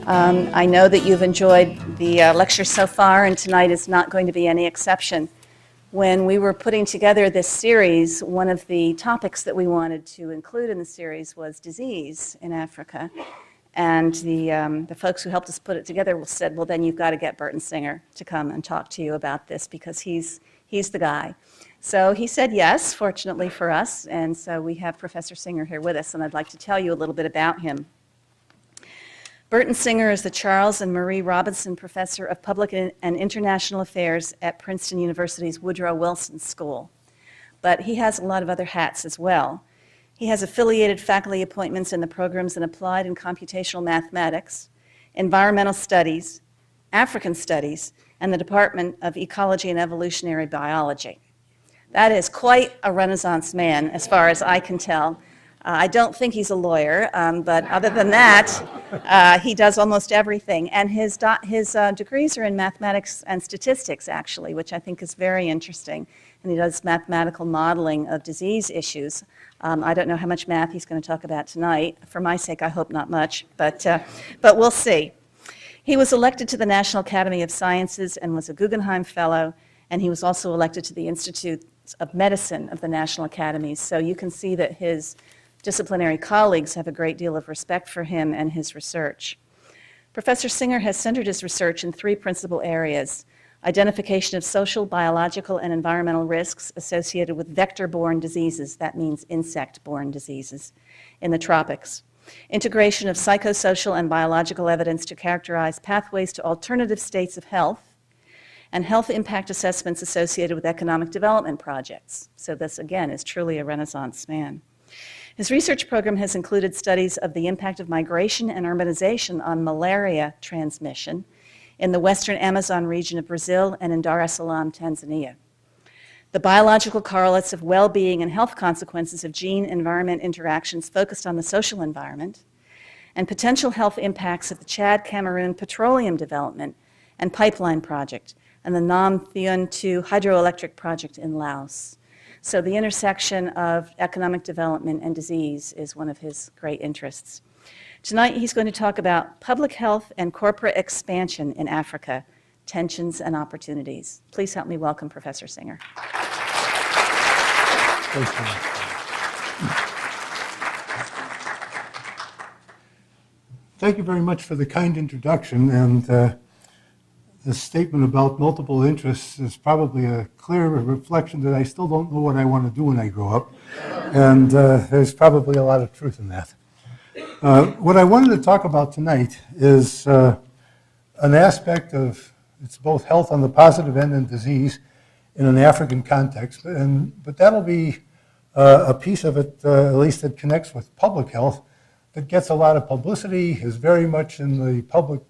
I know that you've enjoyed the lecture so far, and tonight is not going to be any exception. When we were putting together this series, one of the topics that we wanted to include in the series was disease in Africa. And the folks who helped us put it together said, well, then you've got to get Burton Singer to come and talk to you about this because he's the guy. So he said yes, fortunately for us, and so we have Professor Singer here with us, and I'd like to tell you a little bit about him. Burton Singer is the Charles and Marie Robinson Professor of Public and International Affairs at Princeton University's Woodrow Wilson School. But he has a lot of other hats as well. He has affiliated faculty appointments in the programs in Applied and Computational Mathematics, Environmental Studies, African Studies, and the Department of Ecology and Evolutionary Biology. That is quite a Renaissance man, as far as I can tell. I don't think he's a lawyer, but other than that, he does almost everything. And his degrees are in mathematics and statistics, actually, which I think is very interesting. And he does mathematical modeling of disease issues. I don't know how much math he's going to talk about tonight. For my sake, I hope not much, but we'll see. He was elected to the National Academy of Sciences and was a Guggenheim Fellow, and he was also elected to the Institute of Medicine of the National Academies. So you can see that his disciplinary colleagues have a great deal of respect for him and his research. Professor Singer has centered his research in three principal areas: identification of social, biological, and environmental risks associated with vector-borne diseases, that means insect-borne diseases, in the tropics; integration of psychosocial and biological evidence to characterize pathways to alternative states of health; and health impact assessments associated with economic development projects. So this, again, is truly a Renaissance man. His research program has included studies of the impact of migration and urbanization on malaria transmission in the western Amazon region of Brazil and in Dar es Salaam, Tanzania; the biological correlates of well-being and health consequences of gene-environment interactions focused on the social environment; and potential health impacts of the Chad-Cameroon petroleum development and pipeline project and the Nam Theun 2 hydroelectric project in Laos. So the intersection of economic development and disease is one of his great interests. Tonight he's going to talk about public health and corporate expansion in Africa, tensions and opportunities. Please help me welcome Professor Singer. Thank you very much for the kind introduction, and the statement about multiple interests is probably a clear reflection that I still don't know what I want to do when I grow up, and there's probably a lot of truth in that. What I wanted to talk about tonight is an aspect of, it's both health on the positive end and disease in an African context, but that'll be a piece of it, at least that connects with public health, that gets a lot of publicity, is very much in the public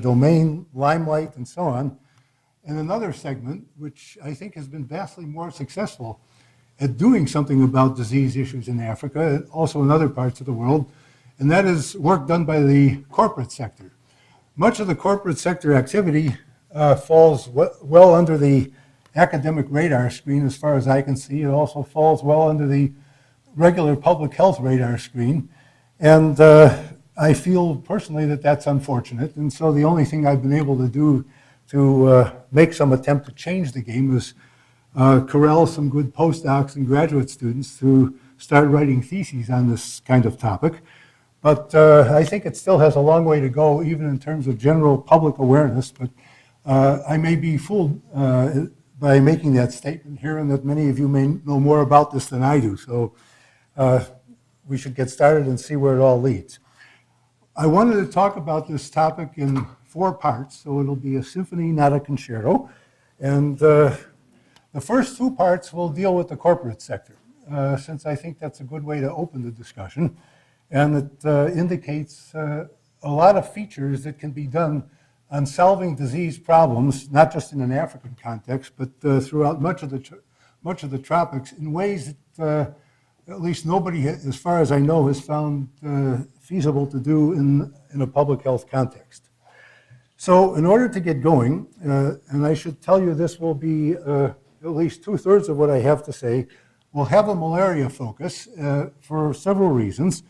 domain, limelight, and so on. And another segment, which I think has been vastly more successful at doing something about disease issues in Africa, also in other parts of the world, and that is work done by the corporate sector. Much of the corporate sector activity falls well under the academic radar screen as far as I can see. It also falls well under the regular public health radar screen. And I feel personally that that's unfortunate. And so the only thing I've been able to do to make some attempt to change the game is corral some good postdocs and graduate students to start writing theses on this kind of topic. But I think it still has a long way to go, even in terms of general public awareness. But I may be fooled by making that statement here, and that many of you may know more about this than I do. So we should get started and see where it all leads. I wanted to talk about this topic in 4 parts, so it'll be a symphony, not a concerto. And the first 2 parts will deal with the corporate sector, since I think that's a good way to open the discussion. And it indicates a lot of features that can be done on solving disease problems, not just in an African context, but throughout much of the tropics in ways that at least nobody, as far as I know, has found feasible to do in a public health context. So in order to get going, and I should tell you this will be at least 2/3 of what I have to say, we'll have a malaria focus for several reasons.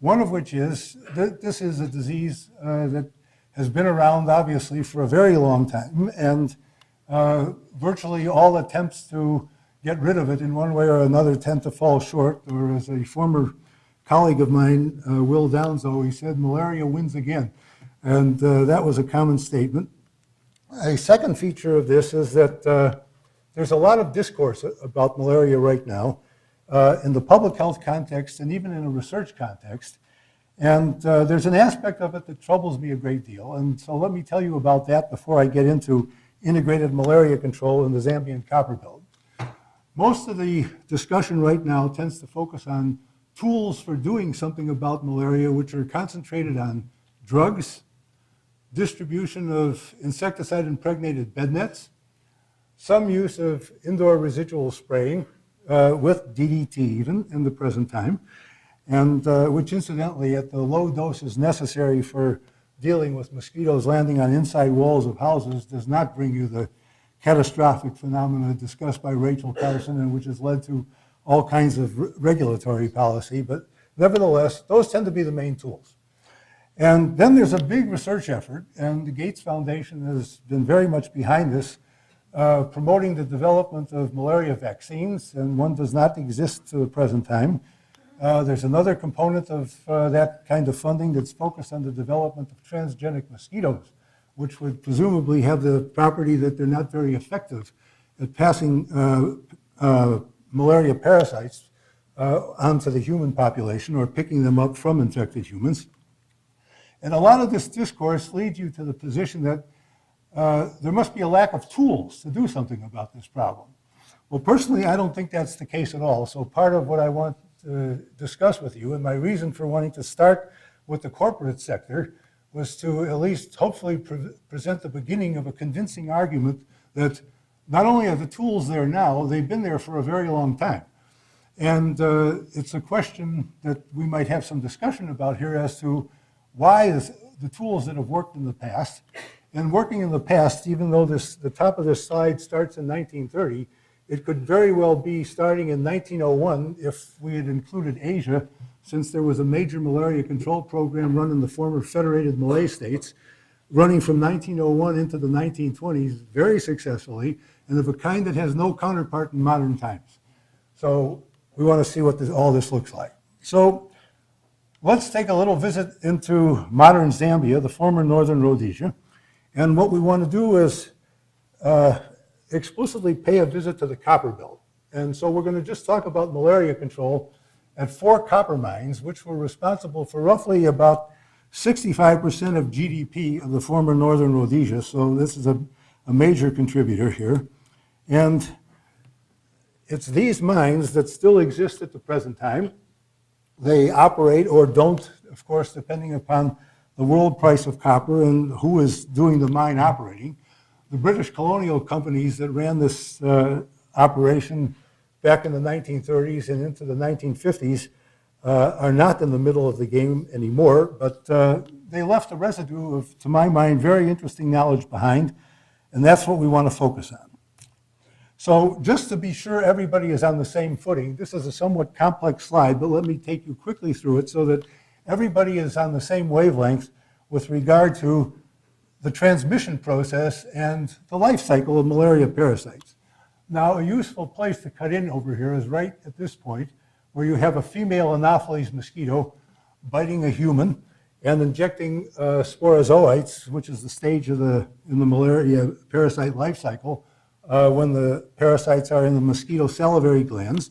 One of which is that this is a disease that has been around, obviously, for a very long time, and virtually all attempts to get rid of it in one way or another tend to fall short, or as a former colleague of mine, Will Downs, always said, malaria wins again. And that was a common statement. A second feature of this is that there's a lot of discourse about malaria right now in the public health context and even in a research context. And there's an aspect of it that troubles me a great deal. And so let me tell you about that before I get into integrated malaria control in the Zambian copper belt. Most of the discussion right now tends to focus on tools for doing something about malaria, which are concentrated on drugs, distribution of insecticide-impregnated bed nets, some use of indoor residual spraying with DDT even in the present time, and which incidentally at the low doses necessary for dealing with mosquitoes landing on inside walls of houses does not bring you the catastrophic phenomena discussed by Rachel Carson and which has led to all kinds of regulatory policy, but nevertheless, those tend to be the main tools. And then there's a big research effort, and the Gates Foundation has been very much behind this, promoting the development of malaria vaccines, and one does not exist to the present time. There's another component of that kind of funding that's focused on the development of transgenic mosquitoes, which would presumably have the property that they're not very effective at passing malaria parasites onto the human population or picking them up from infected humans. And a lot of this discourse leads you to the position that there must be a lack of tools to do something about this problem. Well, personally, I don't think that's the case at all. So part of what I want to discuss with you, and my reason for wanting to start with the corporate sector, was to at least hopefully present the beginning of a convincing argument that not only are the tools there now, they've been there for a very long time. And it's a question that we might have some discussion about here as to why is the tools that have worked in the past, and working in the past, even though the top of this slide starts in 1930, it could very well be starting in 1901 if we had included Asia, since there was a major malaria control program run in the former Federated Malay States, running from 1901 into the 1920s very successfully, and of a kind that has no counterpart in modern times. So we want to see what all this looks like. So let's take a little visit into modern Zambia, the former Northern Rhodesia. And what we want to do is explicitly pay a visit to the copper belt. And so we're going to just talk about malaria control at 4 copper mines, which were responsible for roughly about 65% of GDP of the former Northern Rhodesia. So this is a major contributor here. And it's these mines that still exist at the present time. They operate or don't, of course, depending upon the world price of copper and who is doing the mine operating. The British colonial companies that ran this operation back in the 1930s and into the 1950s are not in the middle of the game anymore, but they left a residue of, to my mind, very interesting knowledge behind, and that's what we want to focus on. So just to be sure everybody is on the same footing, this is a somewhat complex slide, but let me take you quickly through it so that everybody is on the same wavelength with regard to the transmission process and the life cycle of malaria parasites. Now, a useful place to cut in over here is right at this point, where you have a female Anopheles mosquito biting a human and injecting sporozoites, which is the stage of in the malaria parasite life cycle, when the parasites are in the mosquito salivary glands.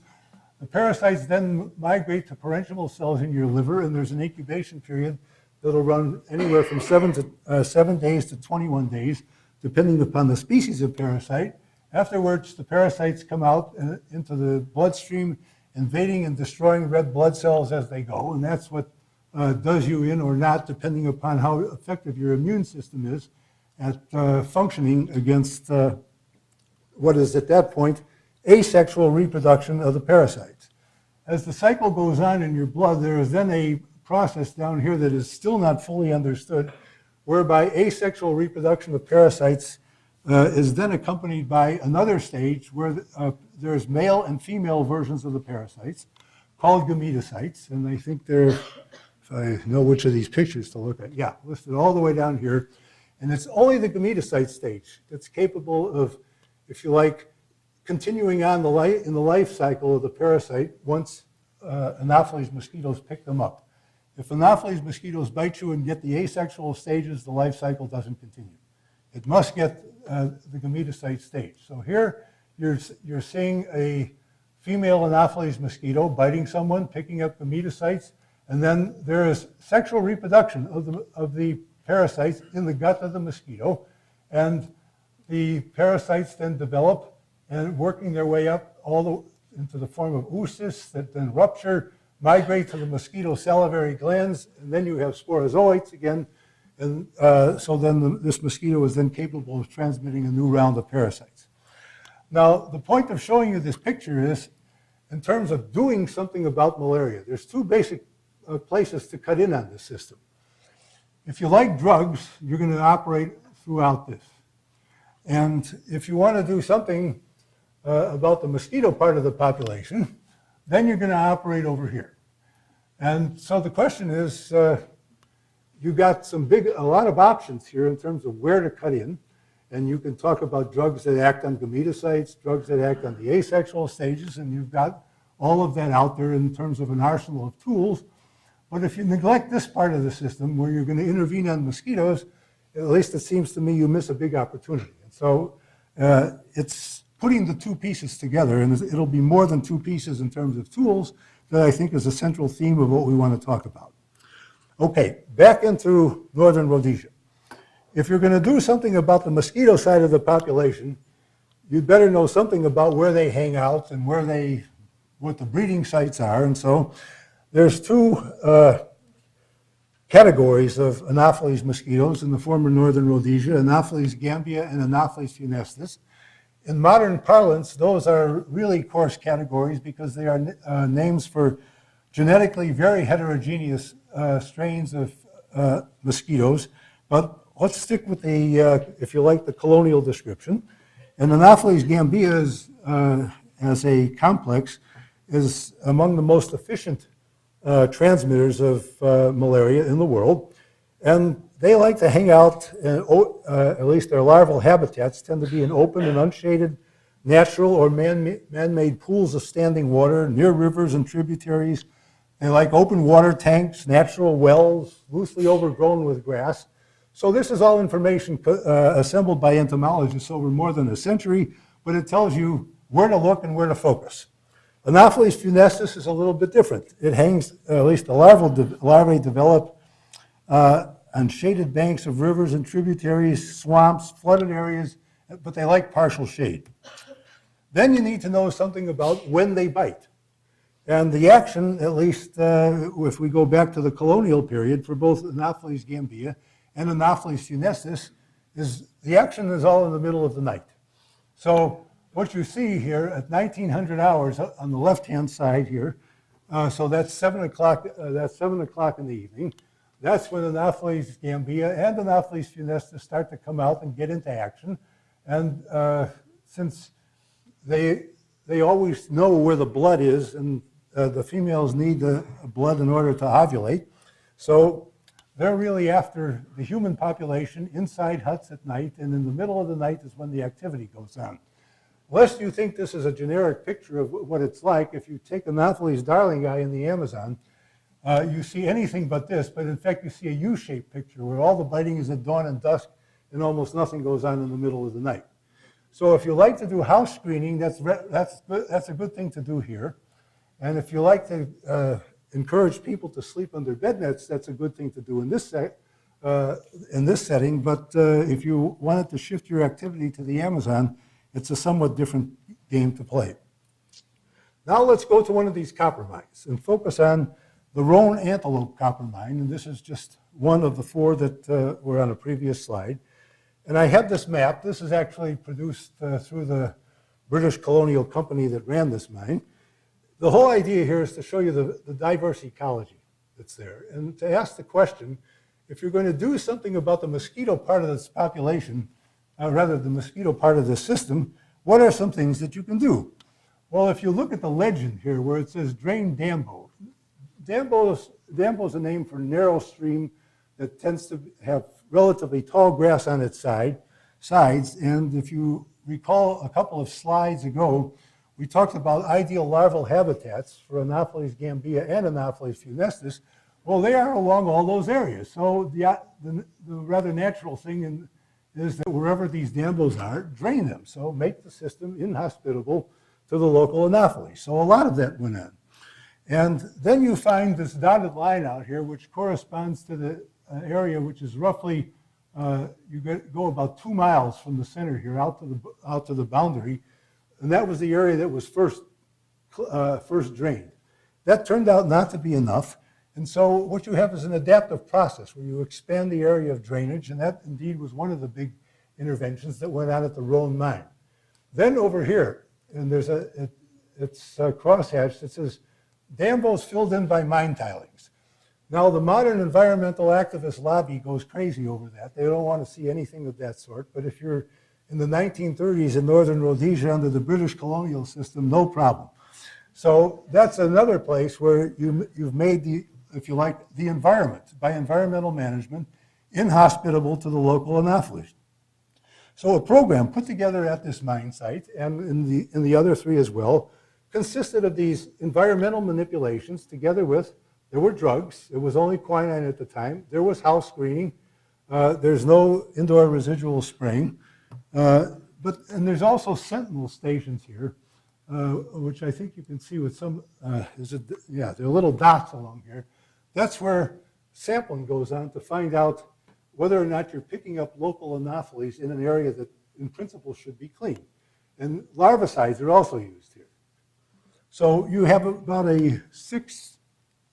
The parasites then migrate to parenchymal cells in your liver, and there's an incubation period that'll run anywhere from 7 days to 21 days, depending upon the species of parasite. Afterwards, the parasites come out into the bloodstream, invading and destroying red blood cells as they go, and that's what does you in or not, depending upon how effective your immune system is at functioning against what is at that point asexual reproduction of the parasites. As the cycle goes on in your blood, there is then a process down here that is still not fully understood, whereby asexual reproduction of parasites is then accompanied by another stage where there's male and female versions of the parasites called gametocytes, and I think they're if I know which of these pictures to look at. Yeah, listed all the way down here. And it's only the gametocyte stage that's capable of, if you like, continuing on in the life cycle of the parasite once Anopheles mosquitoes pick them up. If Anopheles mosquitoes bite you and get the asexual stages, the life cycle doesn't continue. It must get the gametocyte stage. So here you're seeing a female Anopheles mosquito biting someone, picking up gametocytes, and then there is sexual reproduction of the parasites in the gut of the mosquito, and the parasites then develop and working their way up into the form of oocysts that then rupture, migrate to the mosquito salivary glands, and then you have sporozoites again, and so then this mosquito is then capable of transmitting a new round of parasites. Now, the point of showing you this picture is, in terms of doing something about malaria, there's two basic places to cut in on this system. If you like drugs, you're going to operate throughout this. And if you want to do something about the mosquito part of the population, then you're going to operate over here. And so the question is, you've got a lot of options here in terms of where to cut in. And you can talk about drugs that act on gametocytes, drugs that act on the asexual stages, and you've got all of that out there in terms of an arsenal of tools. But if you neglect this part of the system where you're going to intervene on mosquitoes, at least it seems to me you miss a big opportunity. And so it's putting the two pieces together, and it'll be more than two pieces in terms of tools, that I think is a central theme of what we want to talk about. Okay, back into northern Rhodesia. If you're going to do something about the mosquito side of the population, you'd better know something about where they hang out and what the breeding sites are. And so there's two categories of Anopheles mosquitoes in the former northern Rhodesia, Anopheles gambia and Anopheles funestus. In modern parlance, those are really coarse categories because they are names for genetically very heterogeneous strains of mosquitoes. But let's stick with if you like, the colonial description. And Anopheles gambia as a complex is among the most efficient transmitters of malaria in the world. And they like to hang out, at least their larval habitats tend to be in open and unshaded natural or man-made pools of standing water near rivers and tributaries. They like open water tanks, natural wells, loosely overgrown with grass. So this is all information assembled by entomologists over more than a century, but it tells you where to look and where to focus. Anopheles funestus is a little bit different. It hangs, at least the larvae develop on shaded banks of rivers and tributaries, swamps, flooded areas, but they like partial shade. Then you need to know something about when they bite. And the action, at least if we go back to the colonial period for both Anopheles gambia and Anopheles funestus, the action is all in the middle of the night. So what you see here at 1900 hours on the left-hand side here, so that's 7 o'clock. That's 7 o'clock in the evening. That's when Anopheles gambia and Anopheles funestus start to come out and get into action. And since they always know where the blood is, and the females need the blood in order to ovulate, so they're really after the human population inside huts at night, and in the middle of the night is when the activity goes on. Lest you think this is a generic picture of what it's like, if you take Anopheles darlingi in the Amazon, you see anything but this, but in fact you see a U-shaped picture where all the biting is at dawn and dusk and almost nothing goes on in the middle of the night. So if you like to do house screening, that's a good thing to do here. And if you like to encourage people to sleep under bed nets, that's a good thing to do in this setting. But if you wanted to shift your activity to the Amazon, it's a somewhat different game to play. Now let's go to one of these copper mines and focus on the Roan antelope copper mine. And this is just one of the four that were on a previous slide. And I have this map. This is actually produced through the British colonial company that ran this mine. The whole idea here is to show you the diverse ecology that's there, and to ask the question, if you're going to do something about the mosquito part of this population, rather the mosquito part of the system, what are some things that you can do? Well, if you look at the legend here where it says drain Dambo, Dambo Dambo is a name for narrow stream that tends to have relatively tall grass on its sides. And if you recall a couple of slides ago, we talked about ideal larval habitats for Anopheles gambia and Anopheles funestus. Well, they are along all those areas. So the rather natural thing is that wherever these Dambos are, drain them. So make the system inhospitable to the local Anopheles. So a lot of that went on. And then you find this dotted line out here, which corresponds to the area which is roughly, you go about 2 miles from the center here out to the boundary. And that was the area that was first drained. That turned out not to be enough. And so what you have is an adaptive process where you expand the area of drainage, and that indeed was one of the big interventions that went on at the Rhone mine. Then over here, and there's it's crosshatched, it says, Dambos filled in by mine tilings. Now the modern environmental activist lobby goes crazy over that. They don't want to see anything of that sort, but if you're in the 1930s in northern Rhodesia under the British colonial system, no problem. So that's another place where you've made the, if you like, the environment, by environmental management, inhospitable to the local Anopheles. So a program put together at this mine site, and in the other three as well, consisted of these environmental manipulations together with, there were drugs, it was only quinine at the time, there was house screening, there's no indoor residual spraying, and there's also sentinel stations here, which I think you can see with some, there are little dots along here. That's where sampling goes on to find out whether or not you're picking up local Anopheles in an area that in principle should be clean. And larvicides are also used here. So you have about a six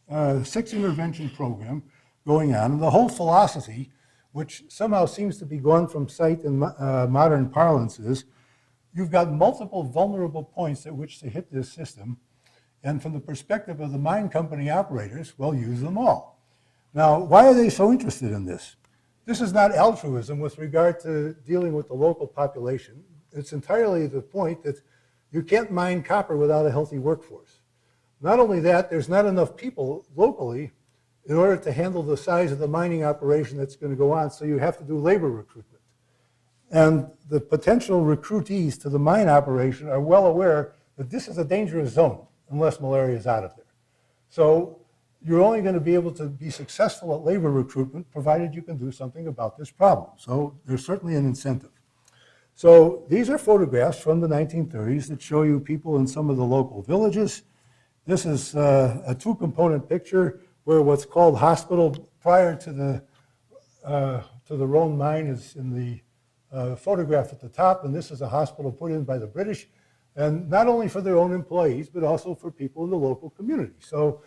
intervention program going on. And the whole philosophy, which somehow seems to be gone from sight in modern parlance, is you've got multiple vulnerable points at which to hit this system. And from the perspective of the mine company operators, well, use them all. Now, why are they so interested in this? This is not altruism with regard to dealing with the local population. It's entirely the point that you can't mine copper without a healthy workforce. Not only that, there's not enough people locally in order to handle the size of the mining operation that's going to go on, so you have to do labor recruitment. And the potential recruitees to the mine operation are well aware that this is a dangerous zone unless malaria is out of there. So you're only going to be able to be successful at labor recruitment provided you can do something about this problem. So there's certainly an incentive. So these are photographs from the 1930s that show you people in some of the local villages. This is a two-component picture where what's called hospital prior to the Rhone mine is in the photograph at the top, and this is a hospital put in by the British, and not only for their own employees, but also for people in the local community. So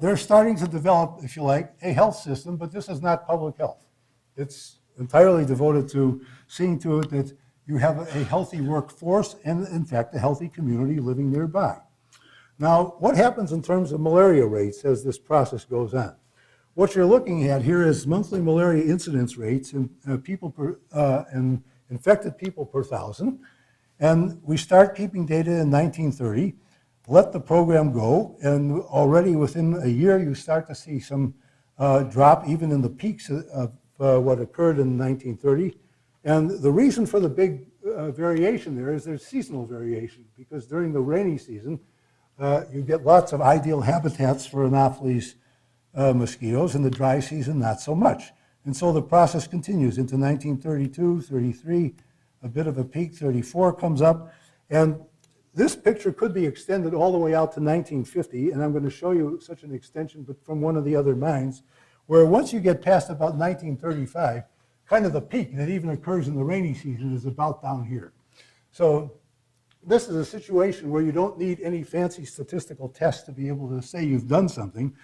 they're starting to develop, if you like, a health system, but this is not public health. It's entirely devoted to seeing to it that you have a healthy workforce and, in fact, a healthy community living nearby. Now, what happens in terms of malaria rates as this process goes on? What you're looking at here is monthly malaria incidence rates in in infected people per thousand. And we start keeping data in 1930, let the program go, and already within a year you start to see some drop even in the peaks of what occurred in 1930. And the reason for the big variation there is there's seasonal variation, because during the rainy season you get lots of ideal habitats for Anopheles mosquitoes, in the dry season not so much. And so the process continues into 1932, 33, a bit of a peak, 34 comes up, and this picture could be extended all the way out to 1950, and I'm going to show you such an extension, but from one of the other mines, where once you get past about 1935, kind of the peak that even occurs in the rainy season is about down here. So this is a situation where you don't need any fancy statistical tests to be able to say you've done something,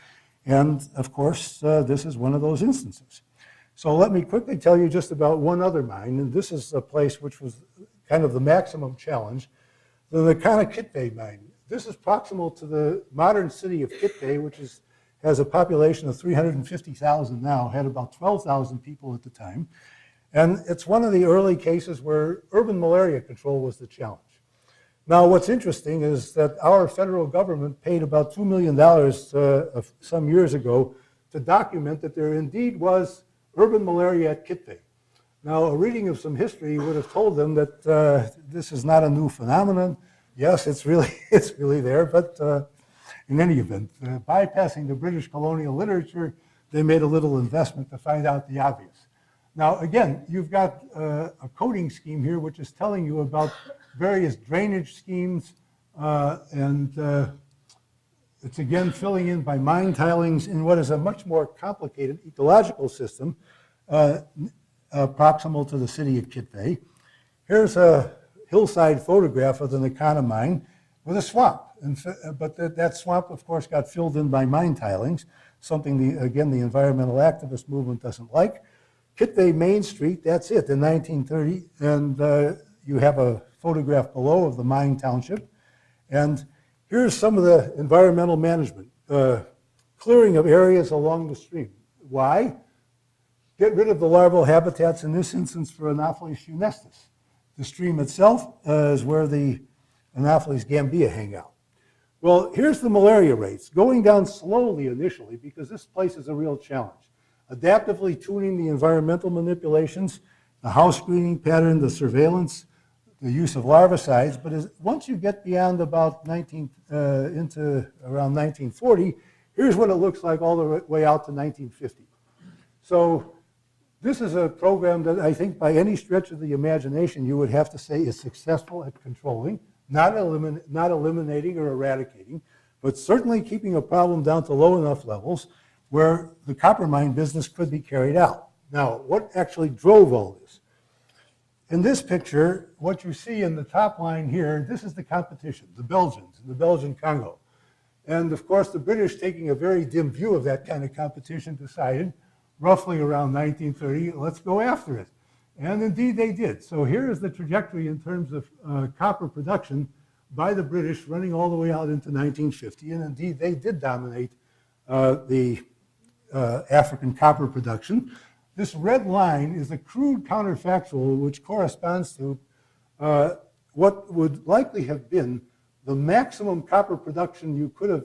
and of course, this is one of those instances. So let me quickly tell you just about one other mine, and this is a place which was kind of the maximum challenge, the Nakana Kitwe mine. This is proximal to the modern city of Kitwe, which has a population of 350,000 now, had about 12,000 people at the time. And it's one of the early cases where urban malaria control was the challenge. Now, what's interesting is that our federal government paid about $2 million some years ago to document that there indeed was urban malaria at Kitwe. Now, a reading of some history would have told them that this is not a new phenomenon. Yes, it's really there, but in any event, bypassing the British colonial literature, they made a little investment to find out the obvious. Now, again, you've got a coding scheme here which is telling you about various drainage schemes, and it's again filling in by mine tilings in what is a much more complicated ecological system proximal to the city of Kitwe. Here's a hillside photograph of the Nakana mine with a swamp. But that swamp, of course, got filled in by mine tilings, something, again, the environmental activist movement doesn't like. Kitwe Main Street, that's it, in 1930, and you have a photograph below of the mine township. And here's some of the environmental management, clearing of areas along the stream. Why? Get rid of the larval habitats, in this instance for Anopheles funestus. The stream itself is where the Anopheles gambia hang out. Well, here's the malaria rates, going down slowly initially because this place is a real challenge. Adaptively tuning the environmental manipulations, the house screening pattern, the surveillance, the use of larvicides, but once you get beyond about into around 1940, here's what it looks like all the way out to 1950. So this is a program that I think by any stretch of the imagination you would have to say is successful at controlling, not eliminating or eradicating, but certainly keeping a problem down to low enough levels where the copper mine business could be carried out. Now, what actually drove all this? In this picture, what you see in the top line here, this is the competition, the Belgians, the Belgian Congo. And of course, the British, taking a very dim view of that kind of competition, decided roughly around 1930, let's go after it. And indeed they did. So here is the trajectory in terms of copper production by the British running all the way out into 1950. And indeed they did dominate the African copper production. This red line is a crude counterfactual which corresponds to what would likely have been the maximum copper production you could have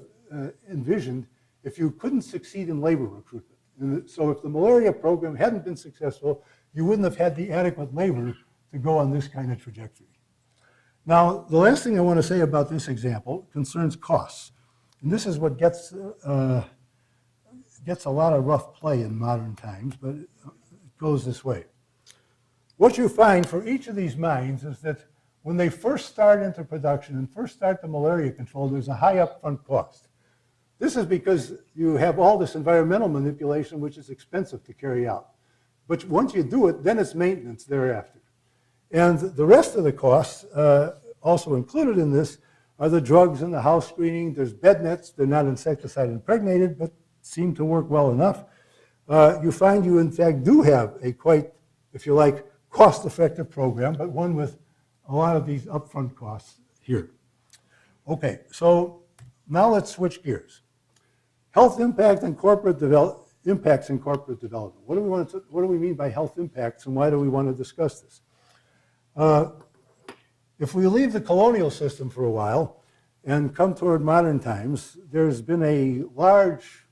envisioned if you couldn't succeed in labor recruitment. And so if the malaria program hadn't been successful, you wouldn't have had the adequate labor to go on this kind of trajectory. Now, the last thing I want to say about this example concerns costs. And this is what gets a lot of rough play in modern times, but it goes this way. What you find for each of these mines is that when they first start into production and first start the malaria control, there's a high upfront cost. This is because you have all this environmental manipulation, which is expensive to carry out. But once you do it, then it's maintenance thereafter. And the rest of the costs, also included in this, are the drugs and the house screening. There's bed nets. They're not insecticide impregnated, but seem to work well enough. You find you, in fact, do have a quite, if you like, cost-effective program, but one with a lot of these upfront costs here. Okay, so now let's switch gears. Health impact and impacts in corporate development. What do we mean by health impacts, and why do we want to discuss this? If we leave the colonial system for a while and come toward modern times, there's been a large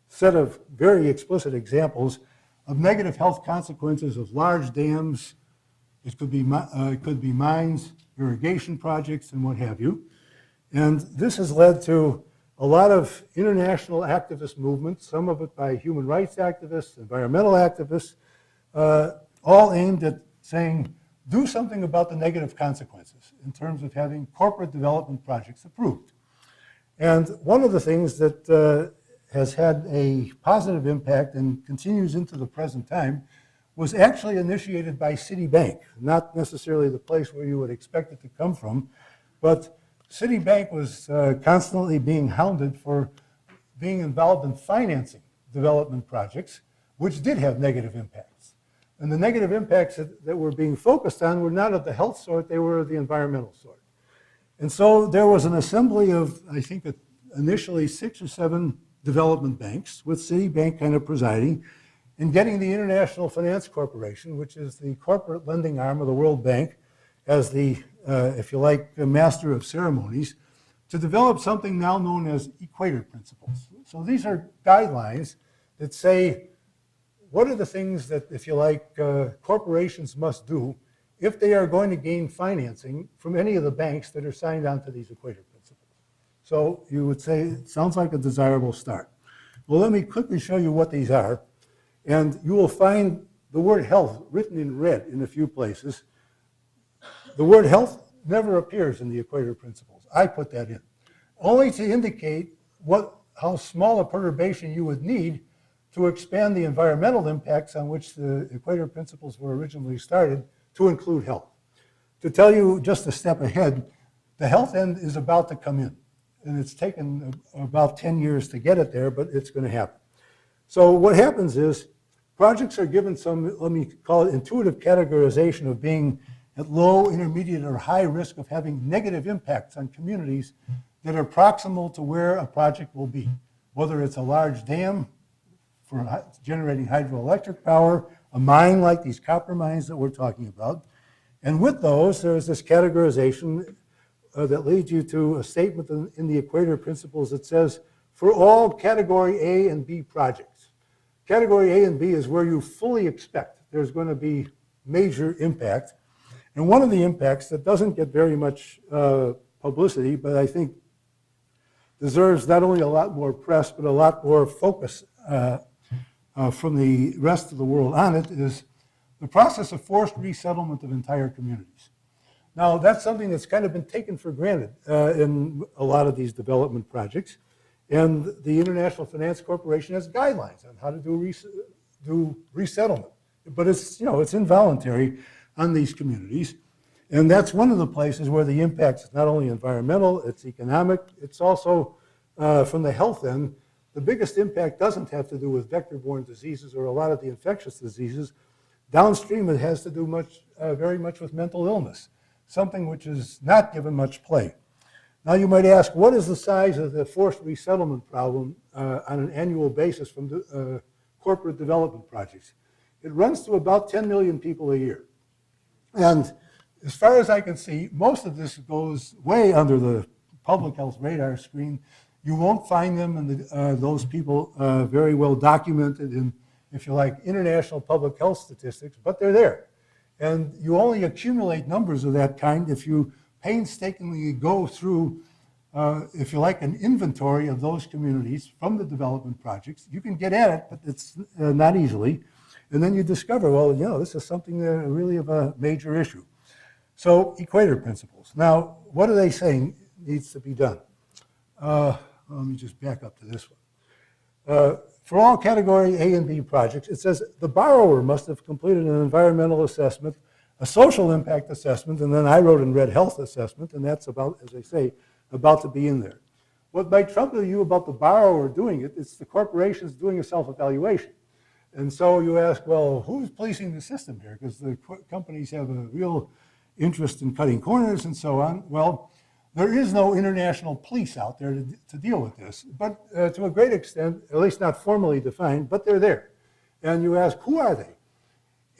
set of very explicit examples of negative health consequences of large dams. It could be mines, irrigation projects, and what have you. And this has led to a lot of international activist movements, some of it by human rights activists, environmental activists, all aimed at saying, do something about the negative consequences in terms of having corporate development projects approved. And one of the things that has had a positive impact and continues into the present time was actually initiated by Citibank, not necessarily the place where you would expect it to come from, but Citibank was constantly being hounded for being involved in financing development projects, which did have negative impacts. And the negative impacts that were being focused on were not of the health sort, they were of the environmental sort. And so there was an assembly of, I think, initially 6 or 7 development banks, with Citibank kind of presiding, and getting the International Finance Corporation, which is the corporate lending arm of the World Bank, as the if you like, a master of ceremonies, to develop something now known as equator principles. So these are guidelines that say, what are the things that, if you like, corporations must do if they are going to gain financing from any of the banks that are signed on to these equator principles? So you would say, it sounds like a desirable start. Well, let me quickly show you what these are. And you will find the word health written in red in a few places. The word health never appears in the equator principles. I put that in, only to indicate how small a perturbation you would need to expand the environmental impacts on which the equator principles were originally started to include health. To tell you just a step ahead, the health end is about to come in, and it's taken about 10 years to get it there, but it's going to happen. So what happens is projects are given some, let me call it, intuitive categorization of being at low, intermediate, or high risk of having negative impacts on communities that are proximal to where a project will be, whether it's a large dam for generating hydroelectric power, a mine like these copper mines that we're talking about. And with those, there's this categorization that leads you to a statement in the equator principles that says, for all category A and B projects. Category A and B is where you fully expect there's going to be major impact. And one of the impacts that doesn't get very much publicity, but I think deserves not only a lot more press, but a lot more focus from the rest of the world on it, is the process of forced resettlement of entire communities. Now, that's something that's kind of been taken for granted in a lot of these development projects. And the International Finance Corporation has guidelines on how to do resettlement. But it's, it's involuntary on these communities. And that's one of the places where the impact is not only environmental, it's economic, it's also from the health end. The biggest impact doesn't have to do with vector-borne diseases or a lot of the infectious diseases. Downstream, it has to do very much with mental illness, something which is not given much play. Now you might ask, what is the size of the forced resettlement problem on an annual basis from corporate development projects? It runs to about 10 million people a year. And as far as I can see, most of this goes way under the public health radar screen. You won't find them and those people very well documented in, if you like, international public health statistics, but they're there. And you only accumulate numbers of that kind if you painstakingly go through, if you like, an inventory of those communities from the development projects. You can get at it, but it's not easily. And then you discover, well, this is something really of a major issue. So equator principles. Now, what are they saying needs to be done? Let me just back up to this one. For all category A and B projects, it says the borrower must have completed an environmental assessment, a social impact assessment, and then I wrote in red health assessment, and that's about, as I say, about to be in there. What might trouble you about the borrower doing it, it's the corporations doing a self-evaluation. And so you ask, well, who's policing the system here? Because the companies have a real interest in cutting corners and so on. Well, there is no international police out there to deal with this, but to a great extent, at least not formally defined, but they're there. And you ask, who are they?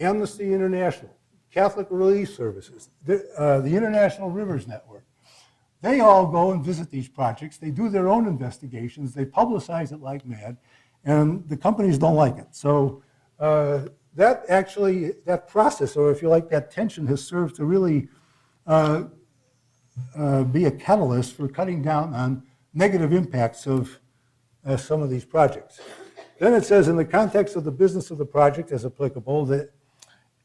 Amnesty International, Catholic Relief Services, the International Rivers Network. They all go and visit these projects. They do their own investigations. They publicize it like mad, and the companies don't like it. So that process, or if you like, that tension has served to really be a catalyst for cutting down on negative impacts of some of these projects. Then it says, in the context of the business of the project as applicable, the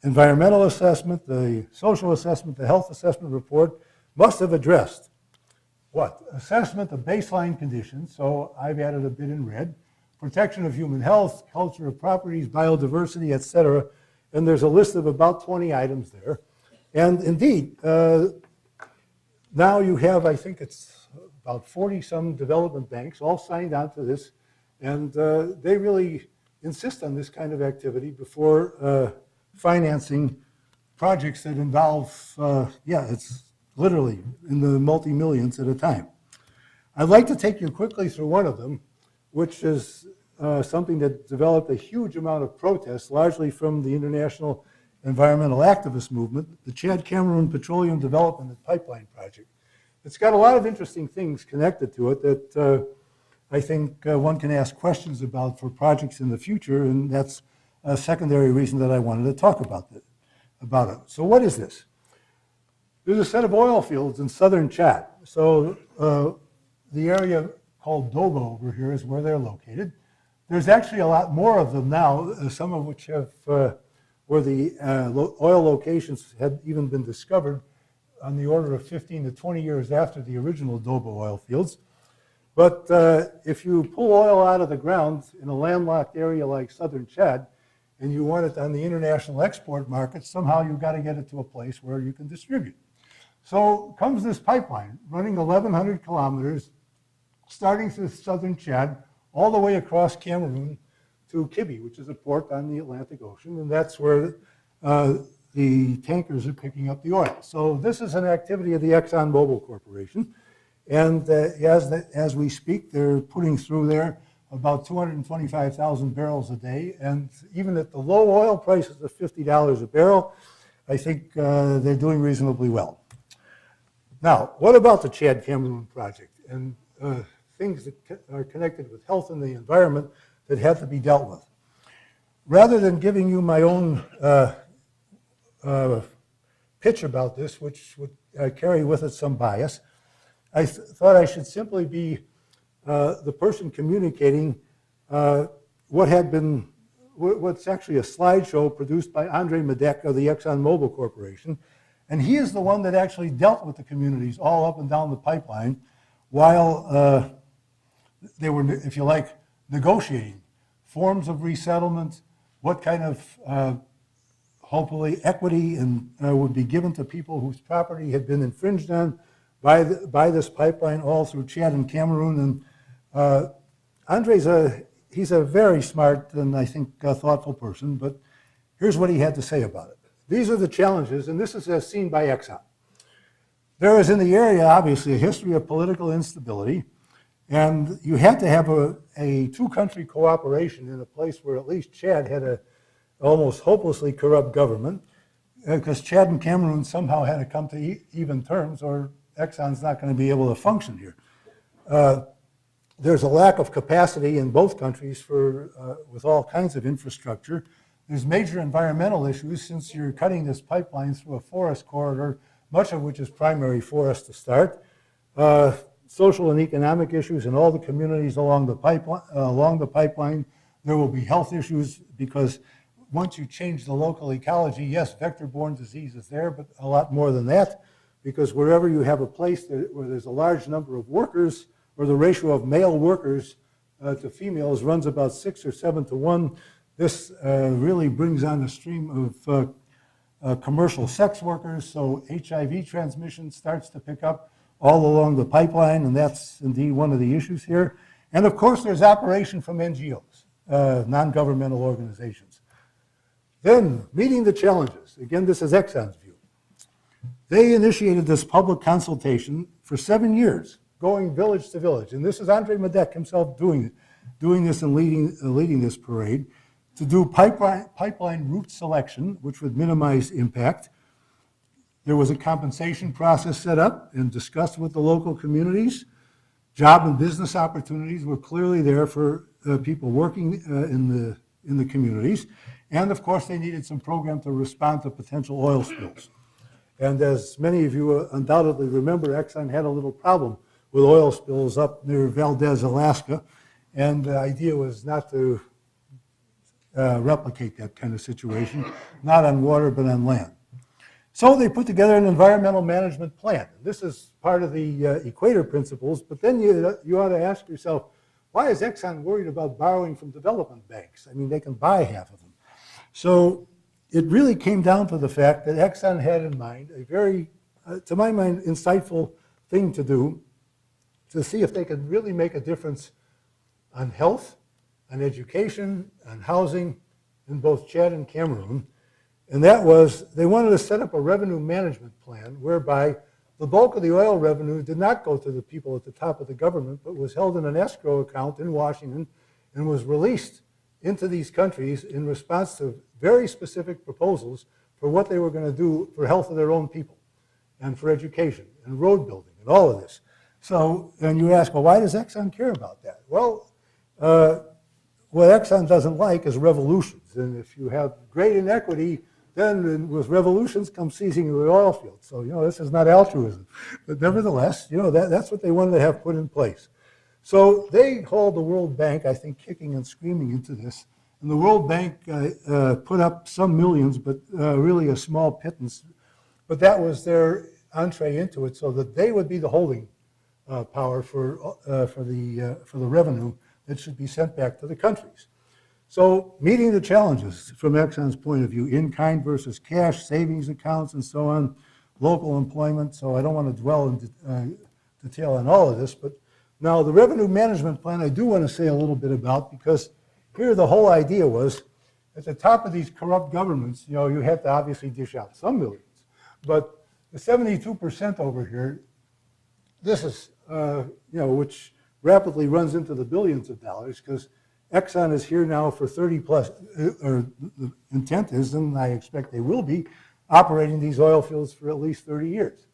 environmental assessment, the social assessment, the health assessment report must have addressed what? Assessment of baseline conditions, so I've added a bit in red, protection of human health, culture of properties, biodiversity, etc. And there's a list of about 20 items there. And indeed, now you have, I think it's about 40-some development banks all signed on to this, and they really insist on this kind of activity before financing projects that involve, it's literally in the multi-millions at a time. I'd like to take you quickly through one of them, which is something that developed a huge amount of protest, largely from the international environmental activist movement, the Chad Cameroon Petroleum Development and Pipeline Project. It's got a lot of interesting things connected to it that I think one can ask questions about for projects in the future, and that's a secondary reason that I wanted to talk about it. So what is this? There's a set of oil fields in southern Chad. So the area called Dobo over here is where they're located. There's actually a lot more of them now, some of which have, where the oil locations had even been discovered on the order of 15 to 20 years after the original Dobo oil fields. But if you pull oil out of the ground in a landlocked area like southern Chad, and you want it on the international export market, somehow you've got to get it to a place where you can distribute. So comes this pipeline running 1,100 kilometers, starting through southern Chad, all the way across Cameroon to Kibi, which is a port on the Atlantic Ocean, and that's where the tankers are picking up the oil. So this is an activity of the ExxonMobil Corporation, and as we speak, they're putting through there about 225,000 barrels a day, and even at the low oil prices of $50 a barrel, I think they're doing reasonably well. Now, what about the Chad Cameroon project and things that are connected with health and the environment that have to be dealt with? Rather than giving you my own pitch about this, which would carry with it some bias, I thought I should simply be the person communicating what's actually a slideshow produced by Andre Madec of the ExxonMobil Corporation. And he is the one that actually dealt with the communities all up and down the pipeline while they were, if you like, negotiating forms of resettlement, what kind of, hopefully, equity would be given to people whose property had been infringed on by this pipeline all through Chad and Cameroon. And Andre's he's a very smart and I think thoughtful person, but here's what he had to say about it. These are the challenges, and this is as seen by Exxon. There is in the area, obviously, a history of political instability, and you had to have a two-country cooperation in a place where at least Chad had a almost hopelessly corrupt government, because Chad and Cameroon somehow had to come to even terms, or Exxon's not going to be able to function here. There's a lack of capacity in both countries with all kinds of infrastructure. There's major environmental issues since you're cutting this pipeline through a forest corridor, much of which is primary forest to start. Social and economic issues in all the communities along the pipeline. There will be health issues because once you change the local ecology, yes, vector-borne disease is there, but a lot more than that, because wherever you have a place where there's a large number of workers, or the ratio of male workers to females runs about 6 or 7 to 1, this really brings on a stream of commercial sex workers, so HIV transmission starts to pick up all along the pipeline, and that's indeed one of the issues here. And of course, there's operation from NGOs, non-governmental organizations. Then, meeting the challenges. Again, this is Exxon's view. They initiated this public consultation for 7 years, going village to village. And this is Andre Madec himself doing this and leading this parade, to do pipeline route selection, which would minimize impact. There was a compensation process set up and discussed with the local communities. Job and business opportunities were clearly there for people working in the communities. And of course, they needed some program to respond to potential oil spills. And as many of you undoubtedly remember, Exxon had a little problem with oil spills up near Valdez, Alaska. And the idea was not to replicate that kind of situation, not on water, but on land. So they put together an environmental management plan. This is part of the Equator Principles, but then you ought to ask yourself, why is Exxon worried about borrowing from development banks? I mean, they can buy half of them. So it really came down to the fact that Exxon had in mind a very, to my mind, insightful thing to do to see if they could really make a difference on health, on education, on housing in both Chad and Cameroon. And that was, they wanted to set up a revenue management plan whereby the bulk of the oil revenue did not go to the people at the top of the government, but was held in an escrow account in Washington and was released into these countries in response to very specific proposals for what they were going to do for health of their own people and for education and road building and all of this. So, and you ask, well, why does Exxon care about that? Well, what Exxon doesn't like is revolutions. And if you have great inequity, then with revolutions come seizing of the oil fields. So, this is not altruism. But nevertheless, that's what they wanted to have put in place. So they hauled the World Bank, I think, kicking and screaming into this. And the World Bank put up some millions, but really a small pittance. But that was their entree into it, so that they would be the holding power for the revenue that should be sent back to the countries. So meeting the challenges from Exxon's point of view, in-kind versus cash, savings accounts, and so on, local employment. So I don't want to dwell in detail on all of this, but now the revenue management plan I do want to say a little bit about, because here the whole idea was at the top of these corrupt governments, you have to obviously dish out some millions, but the 72% over here, this is, which rapidly runs into the billions of dollars, because Exxon is here now for 30 plus, or the intent is, and I expect they will be, operating these oil fields for at least 30 years.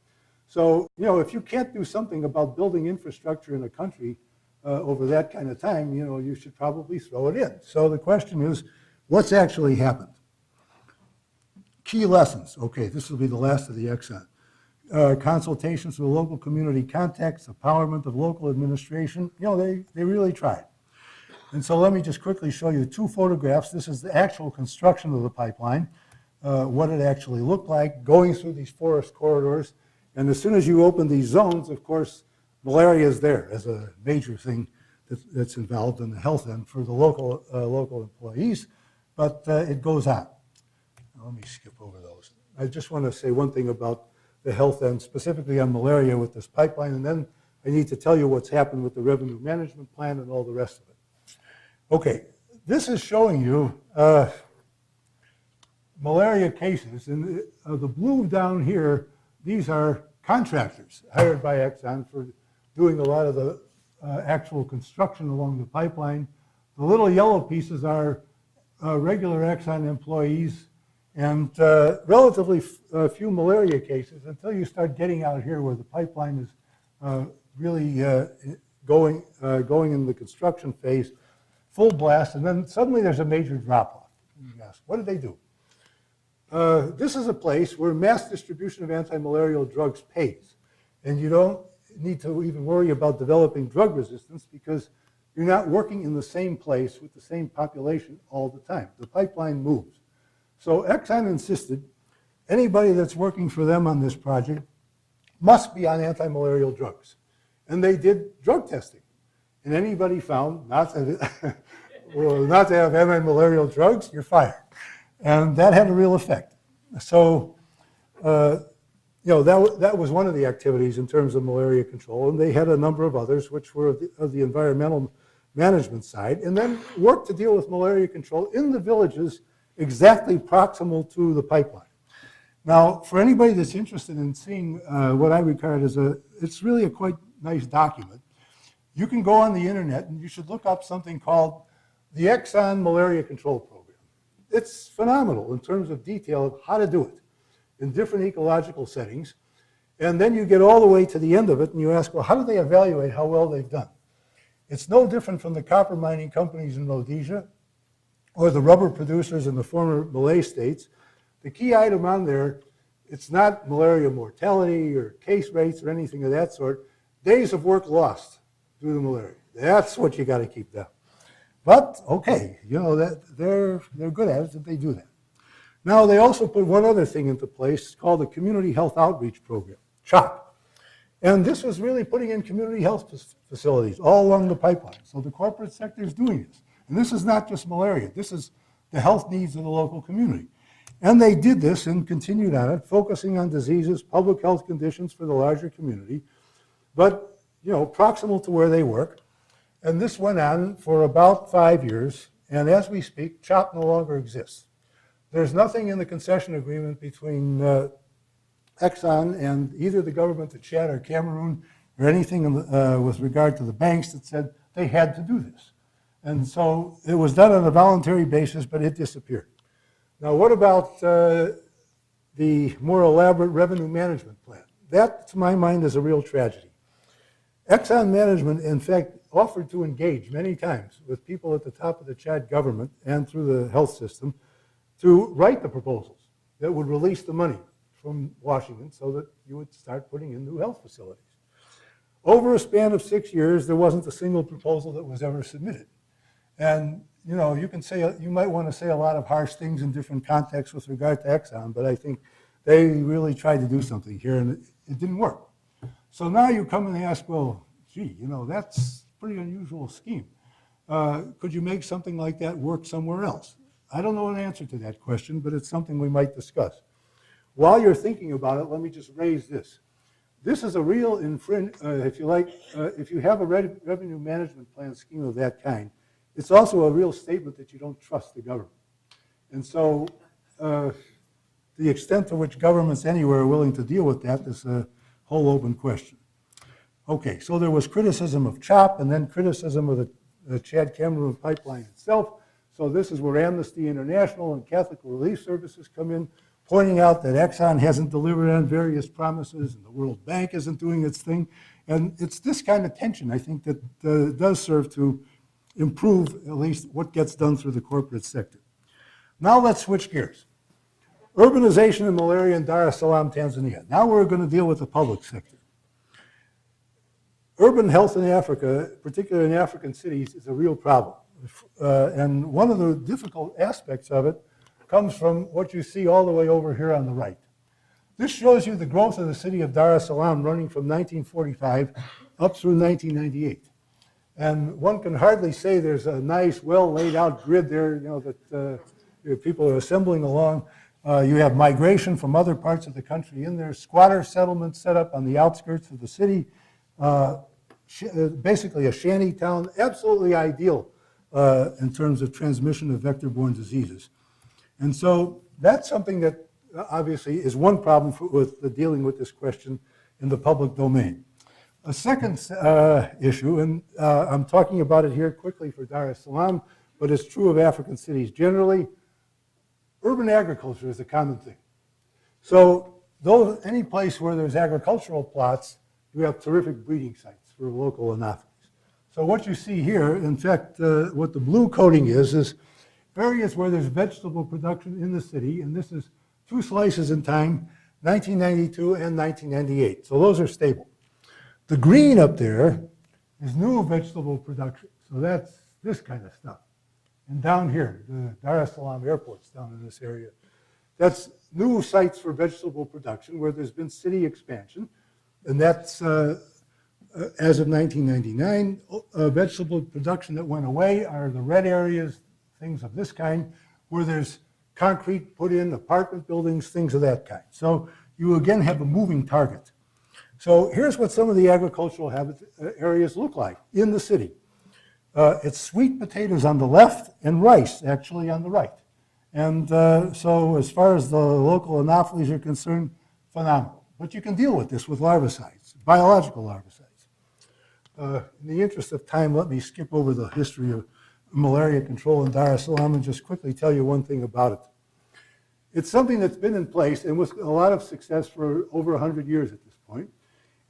So, if you can't do something about building infrastructure in a country over that kind of time, you should probably throw it in. So the question is, what's actually happened? Key lessons. Okay, this will be the last of the Exxon. Consultations with local community contacts, empowerment of local administration. They really tried. And so let me just quickly show you two photographs. This is the actual construction of the pipeline, what it actually looked like, going through these forest corridors. And as soon as you open these zones, of course, malaria is there as a major thing that's involved in the health end for the local employees, but it goes on. Now, let me skip over those. I just want to say one thing about the health end, specifically on malaria with this pipeline, and then I need to tell you what's happened with the revenue management plan and all the rest of it. Okay, this is showing you malaria cases, and the blue down here, these are contractors hired by Exxon for doing a lot of the actual construction along the pipeline. The little yellow pieces are regular Exxon employees, and relatively few malaria cases until you start getting out here where the pipeline is really going in the construction phase, full blast, and then suddenly there's a major drop-off. Yes. What did they do? This is a place where mass distribution of anti-malarial drugs pays, and you don't need to even worry about developing drug resistance because you're not working in the same place with the same population all the time. The pipeline moves. So Exxon insisted anybody that's working for them on this project must be on anti-malarial drugs. And they did drug testing. And anybody found not to have anti-malarial drugs, you're fired. And that had a real effect. So, that was one of the activities in terms of malaria control. And they had a number of others, which were of the environmental management side, and then worked to deal with malaria control in the villages exactly proximal to the pipeline. Now, for anybody that's interested in seeing what I regard as it's really a quite nice document. You can go on the internet and you should look up something called the Exxon Malaria Control Program. It's phenomenal in terms of detail of how to do it in different ecological settings. And then you get all the way to the end of it and you ask, well, how do they evaluate how well they've done? It's no different from the copper mining companies in Rhodesia or the rubber producers in the former Malay states. The key item on there, it's not malaria mortality or case rates or anything of that sort. Days of work lost due to malaria. That's what you got to keep down. But, okay, that they're good at it if they do that. Now, they also put one other thing into place called the Community Health Outreach Program, CHOP. And this was really putting in community health facilities all along the pipeline. So the corporate sector is doing this. And this is not just malaria. This is the health needs of the local community. And they did this and continued on it, focusing on diseases, public health conditions for the larger community, but, proximal to where they work. And this went on for about 5 years. And as we speak, CHOP no longer exists. There's nothing in the concession agreement between Exxon and either the government of Chad or Cameroon or anything with regard to the banks that said they had to do this. And so it was done on a voluntary basis, but it disappeared. Now, what about the more elaborate revenue management plan. That, to my mind, is a real tragedy. Exxon management, in fact, offered to engage many times with people at the top of the Chad government and through the health system to write the proposals that would release the money from Washington so that you would start putting in new health facilities. Over a span of 6 years, there wasn't a single proposal that was ever submitted. And you know, you can say, you might want to say a lot of harsh things in different contexts with regard to Exxon, but I think they really tried to do something here and it didn't work. So now you come and ask, well, gee, you know, that's a pretty unusual scheme. Could you make something like that work somewhere else? I don't know an answer to that question, but it's something we might discuss. While you're thinking about it, let me just raise this. This is a real if you like, if you have a revenue management plan scheme of that kind, it's also a real statement that you don't trust the government. And so the extent to which governments anywhere are willing to deal with that is a whole open question. Okay, so there was criticism of CHOP and then criticism of the Chad-Cameroon pipeline itself. So this is where Amnesty International and Catholic Relief Services come in, pointing out that Exxon hasn't delivered on various promises and the World Bank isn't doing its thing. And it's this kind of tension, I think, that does serve to improve at least what gets done through the corporate sector. Now let's switch gears. Urbanization and malaria in Dar es Salaam, Tanzania. Now we're going to deal with the public sector. Urban health in Africa, particularly in African cities, is a real problem. And one of the difficult aspects of it comes from what you see all the way over here on the right. This shows you the growth of the city of Dar es Salaam running from 1945 up through 1998. And one can hardly say there's a nice, well laid out grid there, you know, that people are assembling along. You have migration from other parts of the country in there, squatter settlements set up on the outskirts of the city, basically a shanty town, absolutely ideal in terms of transmission of vector-borne diseases. And so that's something that obviously is one problem with dealing with this question in the public domain. A second issue, and I'm talking about it here quickly for Dar es Salaam, but it's true of African cities generally, urban agriculture is a common thing. So any place where there's agricultural plots, you have terrific breeding sites for local anopheles. So what you see here, in fact, what the blue coating is areas where there's vegetable production in the city, and this is 2 slices in time, 1992 and 1998. So those are stable. The green up there is new vegetable production. So that's this kind of stuff. And down here, the Dar es Salaam airport's down in this area. That's new sites for vegetable production where there's been city expansion. And that's, as of 1999, vegetable production that went away are the red areas, things of this kind, where there's concrete put in, apartment buildings, things of that kind. So you again have a moving target. So here's what some of the agricultural areas look like in the city. It's sweet potatoes on the left and rice actually on the right. And so as far as the local anopheles are concerned, phenomenal. But you can deal with this with larvicides, biological larvicides. In the interest of time, let me skip over the history of malaria control in Dar es Salaam and just quickly tell you one thing about it. It's something that's been in place and with a lot of success for over 100 years at this point.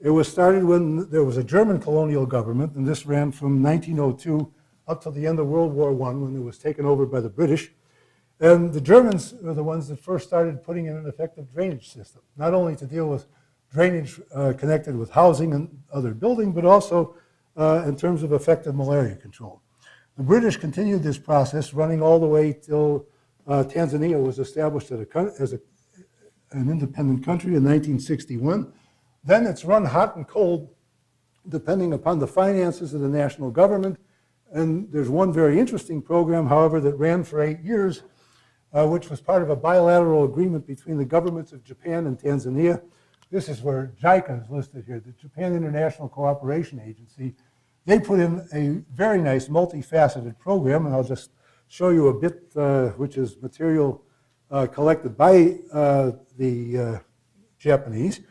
It was started when there was a German colonial government, and this ran from 1902 up to the end of World War I when it was taken over by the British. And the Germans were the ones that first started putting in an effective drainage system, not only to deal with drainage connected with housing and other building, but also in terms of effective malaria control. The British continued this process running all the way till Tanzania was established as an independent country in 1961. Then it's run hot and cold depending upon the finances of the national government. And there's one very interesting program, however, that ran for 8 years, which was part of a bilateral agreement between the governments of Japan and Tanzania. This is where JICA is listed here, the Japan International Cooperation Agency. They put in a very nice multifaceted program, and I'll just show you a bit, which is material collected by the Japanese.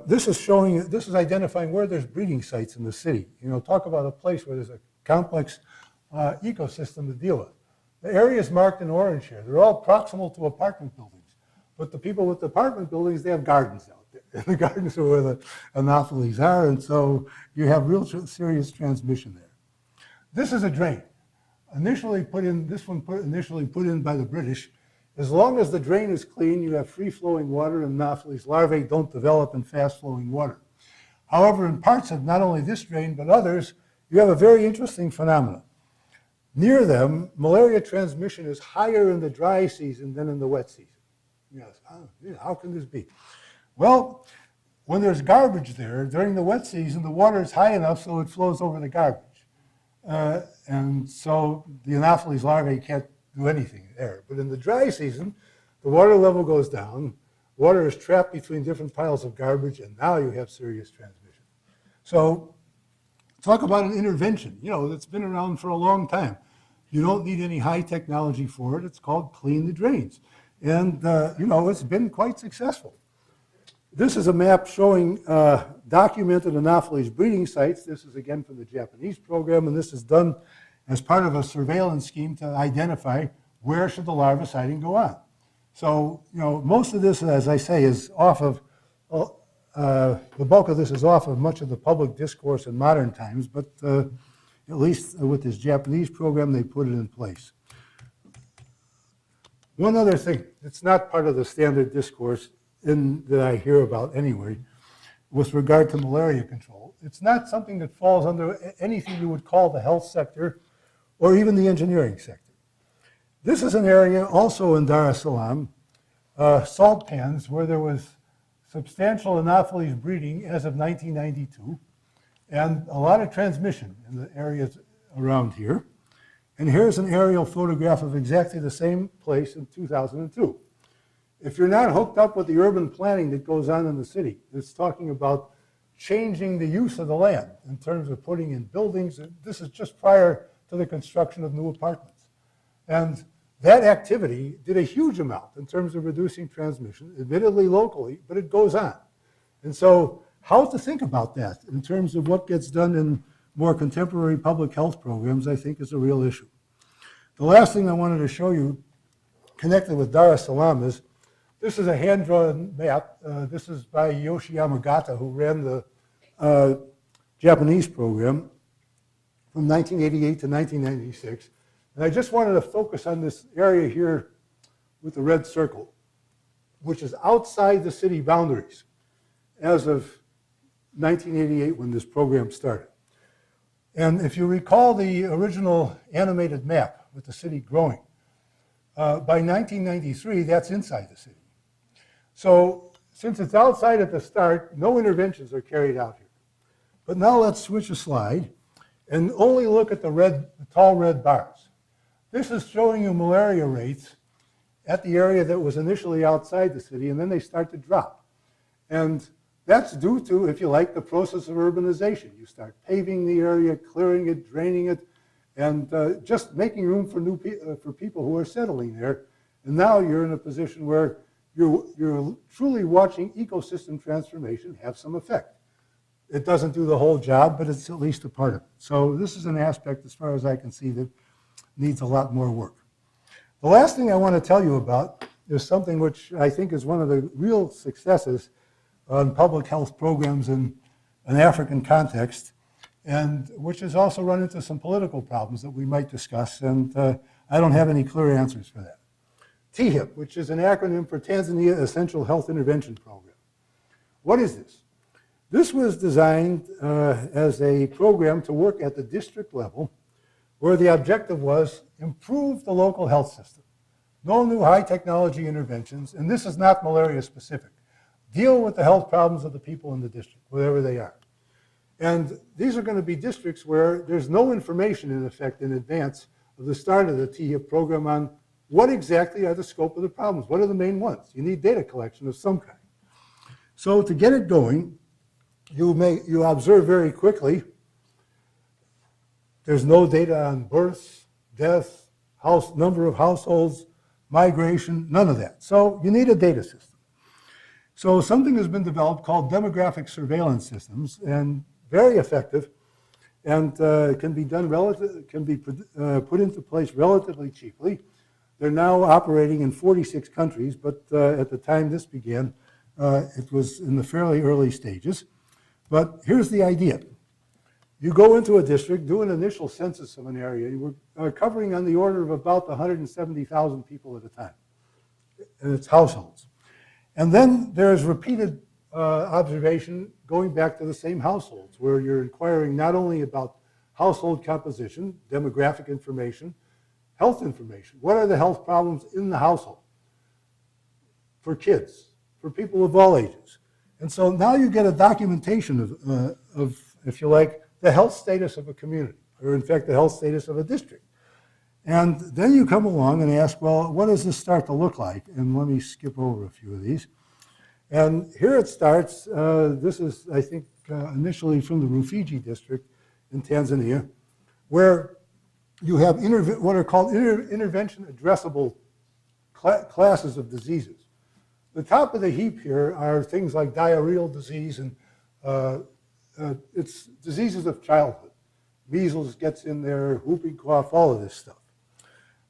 This is identifying where there's breeding sites in the city. You know, talk about a place where there's a complex ecosystem to deal with. The areas marked in orange here, they're all proximal to apartment buildings. But the people with apartment buildings, they have gardens out there. And the gardens are where the anopheles are, and so you have real serious transmission there. This is a drain. Initially put in by the British. As long as the drain is clean, you have free-flowing water, and anopheles larvae don't develop in fast-flowing water. However, in parts of not only this drain, but others, you have a very interesting phenomenon. Near them, malaria transmission is higher in the dry season than in the wet season. Yes, how can this be? Well, when there's garbage there, during the wet season, the water is high enough so it flows over the garbage. And so the anopheles larvae can't do anything there. But in the dry season, the water level goes down, water is trapped between different piles of garbage, and now you have serious transmission. So talk about an intervention, that's been around for a long time. You don't need any high technology for it. It's called clean the drains. And, it's been quite successful. This is a map showing documented anopheles breeding sites. This is again from the Japanese program, and this is done as part of a surveillance scheme to identify where should the larva sighting go on. So, most of this, as I say, is off of, the bulk of this is off of much of the public discourse in modern times, but at least with this Japanese program, they put it in place. One other thing, it's not part of the standard discourse that I hear about anyway, with regard to malaria control. It's not something that falls under anything you would call the health sector or even the engineering sector. This is an area also in Dar es Salaam, salt pans, where there was substantial anopheles breeding as of 1992, and a lot of transmission in the areas around here. And here's an aerial photograph of exactly the same place in 2002. If you're not hooked up with the urban planning that goes on in the city, it's talking about changing the use of the land in terms of putting in buildings. This is just prior to the construction of new apartments. And that activity did a huge amount in terms of reducing transmission, admittedly locally, but it goes on. And so how to think about that in terms of what gets done in more contemporary public health programs, I think, is a real issue. The last thing I wanted to show you connected with Dar es Salaam is this is a hand-drawn map. This is by Yoshi Yamagata, who ran the Japanese program from 1988 to 1996. And I just wanted to focus on this area here with the red circle, which is outside the city boundaries as of 1988 when this program started. And if you recall the original animated map with the city growing, by 1993, that's inside the city. So since it's outside at the start, no interventions are carried out here. But now let's switch a slide and only look at the tall red bars. This is showing you malaria rates at the area that was initially outside the city, and then they start to drop. And that's due to, if you like, the process of urbanization. You start paving the area, clearing it, draining it, and just making room for people who are settling there. And now you're in a position where you're truly watching ecosystem transformation have some effect. It doesn't do the whole job, but it's at least a part of it. So this is an aspect, as far as I can see, that needs a lot more work. The last thing I want to tell you about is something which I think is one of the real successes on public health programs in an African context, and which has also run into some political problems that we might discuss, and I don't have any clear answers for that. THIP, which is an acronym for Tanzania Essential Health Intervention Program. What is this? This was designed as a program to work at the district level, where the objective was improve the local health system. No new high technology interventions, and this is not malaria specific. Deal with the health problems of the people in the district, wherever they are. And these are going to be districts where there's no information, in effect, in advance of the start of the THIP program on what exactly are the scope of the problems. What are the main ones? You need data collection of some kind. So to get it going, you observe very quickly there's no data on births, deaths, number of households, migration, none of that. So you need a data system. So something has been developed called demographic surveillance systems, and very effective, and can be put into place relatively cheaply. They're now operating in 46 countries, but at the time this began, it was in the fairly early stages. But here's the idea. You go into a district, do an initial census of an area. You were covering on the order of about 170,000 people at a time, and it's households. And then there's repeated observation going back to the same households, where you're inquiring not only about household composition, demographic information, health information. What are the health problems in the household for kids, for people of all ages? And so now you get a documentation of, if you like, the health status of a community, or in fact, the health status of a district. And then you come along and ask, well, what does this start to look like? And let me skip over a few of these. And here it starts. This is, I think, initially from the Rufiji district in Tanzania, where you have what are called intervention addressable classes of diseases. The top of the heap here are things like diarrheal disease, and it's diseases of childhood. Measles gets in there, whooping cough, all of this stuff.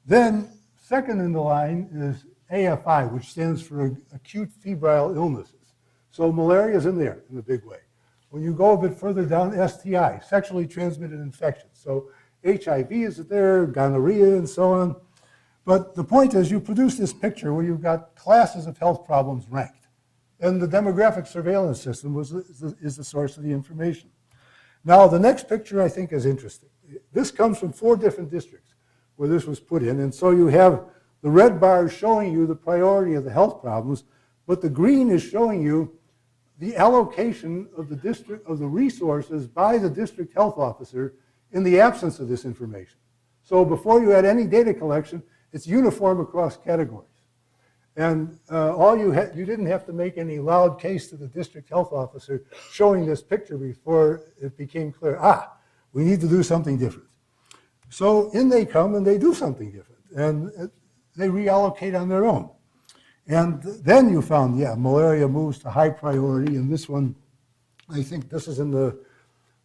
Then, second in the line is AFI, which stands for acute febrile illnesses. So malaria is in there in a big way. When you go a bit further down, STI, sexually transmitted infections. So HIV is there, gonorrhea, and so on. But the point is, you produce this picture where you've got classes of health problems ranked. And the demographic surveillance system is the source of the information. Now, the next picture I think is interesting. This comes from 4 different districts where this was put in. And so you have the red bars showing you the priority of the health problems, but the green is showing you the allocation of the district, of the resources by the district health officer in the absence of this information. So before you had any data collection, it's uniform across categories. And you didn't have to make any loud case to the district health officer showing this picture before it became clear, we need to do something different. So in they come and they do something different, and they reallocate on their own. And then you found, malaria moves to high priority, and this one, I think this is in the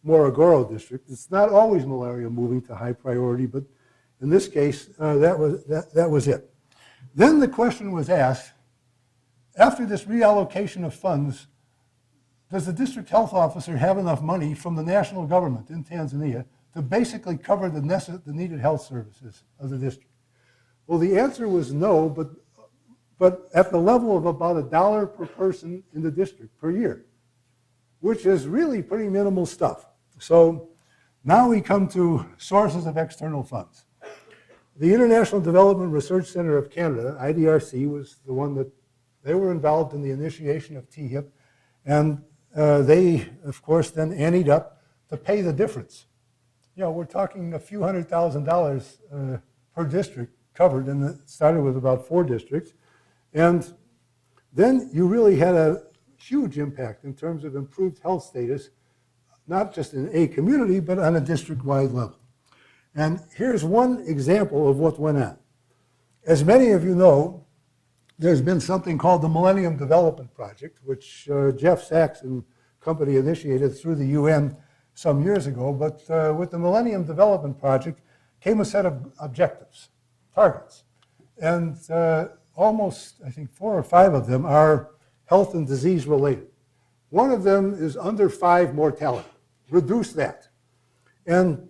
Morogoro district. It's not always malaria moving to high priority, but in this case, that was it. Then the question was asked, after this reallocation of funds, does the district health officer have enough money from the national government in Tanzania to basically cover the needed health services of the district? Well, the answer was no, but at the level of about $1 per person in the district per year, which is really pretty minimal stuff. So now we come to sources of external funds. The International Development Research Center of Canada, IDRC, was the one that they were involved in the initiation of THIP, and they, of course, then anteed up to pay the difference. We're talking a few $100,000 per district covered, and it started with about 4 districts. And then you really had a huge impact in terms of improved health status, not just in a community, but on a district-wide level. And here's one example of what went on. As many of you know, there's been something called the Millennium Development Project, which Jeff Sachs and company initiated through the UN some years ago. But with the Millennium Development Project came a set of objectives, targets. And almost, I think, 4 or 5 of them are health and disease related. One of them is under 5 mortality. Reduce that. And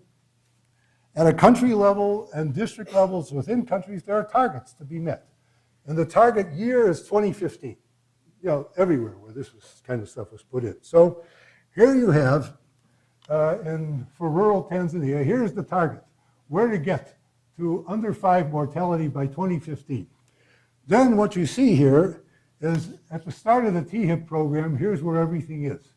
at a country level and district levels within countries, there are targets to be met. And the target year is 2015, everywhere where this kind of stuff was put in. So here you have, for rural Tanzania, here's the target, where to get to under 5 mortality by 2015. Then what you see here is at the start of the THIP program, here's where everything is,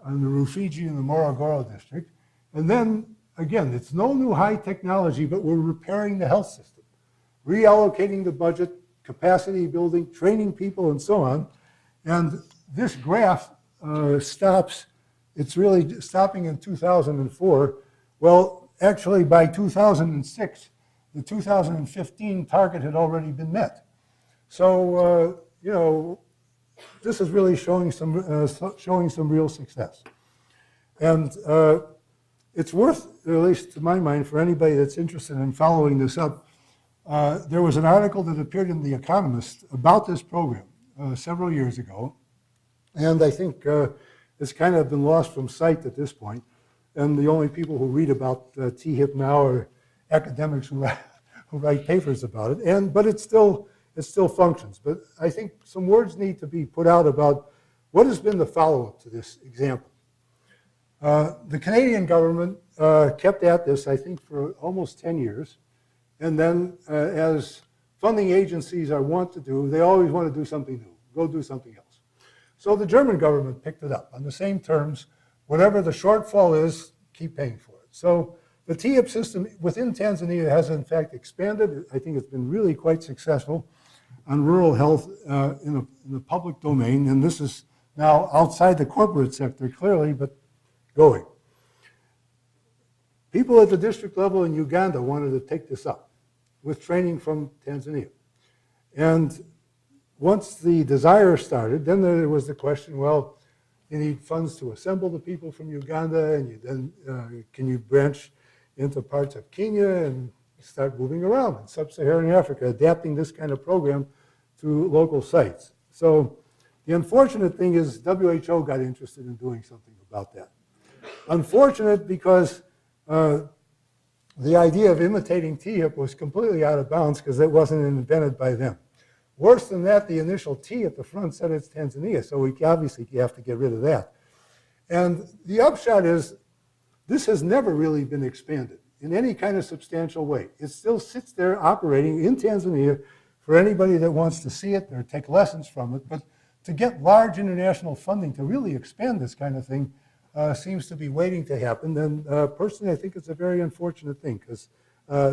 on the Rufiji and the Morogoro district. And then, again, it's no new high technology, but we're repairing the health system, reallocating the budget, capacity building, training people, and so on. And this graph stops, it's really stopping in 2004. Well, actually, by 2006, the 2015 target had already been met. So, this is really showing some real success. And it's worth, at least to my mind, for anybody that's interested in following this up, There was an article that appeared in The Economist about this program several years ago, and I think it's kind of been lost from sight at this point. And the only people who read about THIP now are academics who write papers about it. But it still functions. But I think some words need to be put out about what has been the follow-up to this example. The Canadian government kept at this, I think, for almost 10 years. And then, as funding agencies are wont to do, they always want to do something new, go do something else. So the German government picked it up on the same terms. Whatever the shortfall is, keep paying for it. So the THIP system within Tanzania has, in fact, expanded. I think it's been really quite successful on rural health in the public domain. And this is now outside the corporate sector, clearly, but going. People at the district level in Uganda wanted to take this up with training from Tanzania. And once the desire started, then there was the question, well, you need funds to assemble the people from Uganda, and then can you branch into parts of Kenya and start moving around in sub-Saharan Africa, adapting this kind of program to local sites. So the unfortunate thing is WHO got interested in doing something about that. Unfortunate because the idea of imitating THIP was completely out of bounds because it wasn't invented by them. Worse than that, the initial T at the front said it's Tanzania, so we obviously have to get rid of that. And the upshot is this has never really been expanded in any kind of substantial way. It still sits there operating in Tanzania for anybody that wants to see it or take lessons from it. But to get large international funding to really expand this kind of thing seems to be waiting to happen. And personally, I think it's a very unfortunate thing because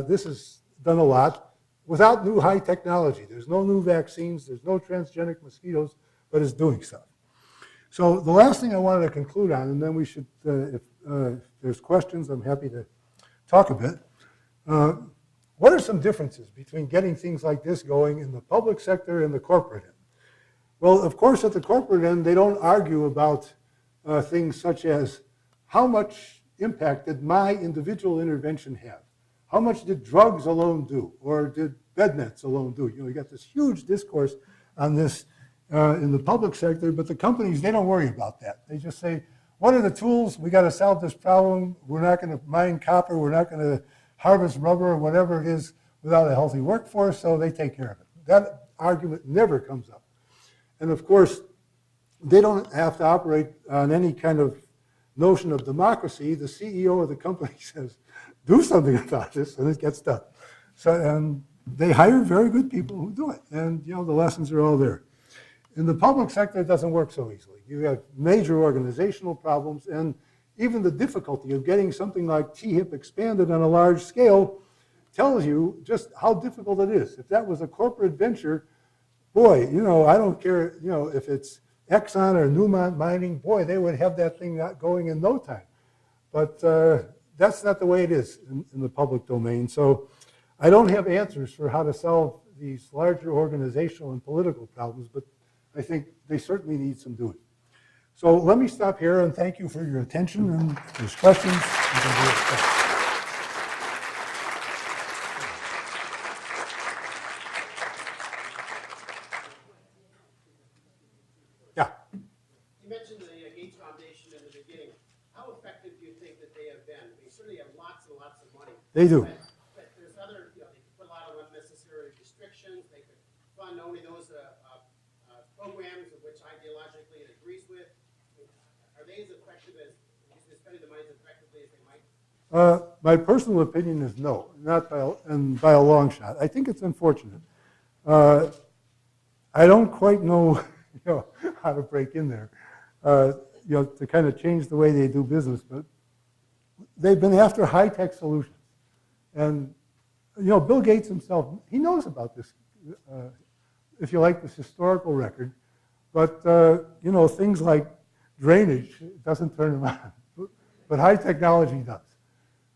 this has done a lot without new high technology. There's no new vaccines, there's no transgenic mosquitoes, but it's doing stuff. So the last thing I wanted to conclude on, and then we should, if there's questions, I'm happy to talk a bit. What are some differences between getting things like this going in the public sector and the corporate end? Well, of course, at the corporate end, they don't argue about things such as how much impact did my individual intervention have? How much did drugs alone do, or did bed nets alone do? You got this huge discourse on this in the public sector, but the companies, they don't worry about that. They just say, what are the tools? We got to solve this problem. We're not going to mine copper. We're not going to harvest rubber or whatever it is without a healthy workforce, so they take care of it. That argument never comes up. And of course, they don't have to operate on any kind of notion of democracy. The CEO of the company says, do something about this, and it gets done. So, and they hire very good people who do it, and the lessons are all there. In the public sector, it doesn't work so easily. You have major organizational problems, and even the difficulty of getting something like THIP expanded on a large scale tells you just how difficult it is. If that was a corporate venture, boy, I don't care, if it's Exxon or Newmont Mining, boy, they would have that thing going in no time. But that's not the way it is in the public domain. So I don't have answers for how to solve these larger organizational and political problems, but I think they certainly need some doing. So let me stop here and thank you for your attention, and if there's questions. Yeah. You mentioned the Gates Foundation in the beginning. How effective do you think that they have been? They certainly have lots and lots of money. They do. But there's other, they could put a lot of unnecessary restrictions. They could fund only those programs of which ideologically it agrees with. Are they as effective as, spending the money as effectively as they might? My personal opinion is no, not by a long shot. I think it's unfortunate. I don't quite know, how to break in there, to kind of change the way they do business. But they've been after high-tech solutions, and Bill Gates himself, he knows about this. If you like, this historical record, but things like drainage doesn't turn them on, but high technology does.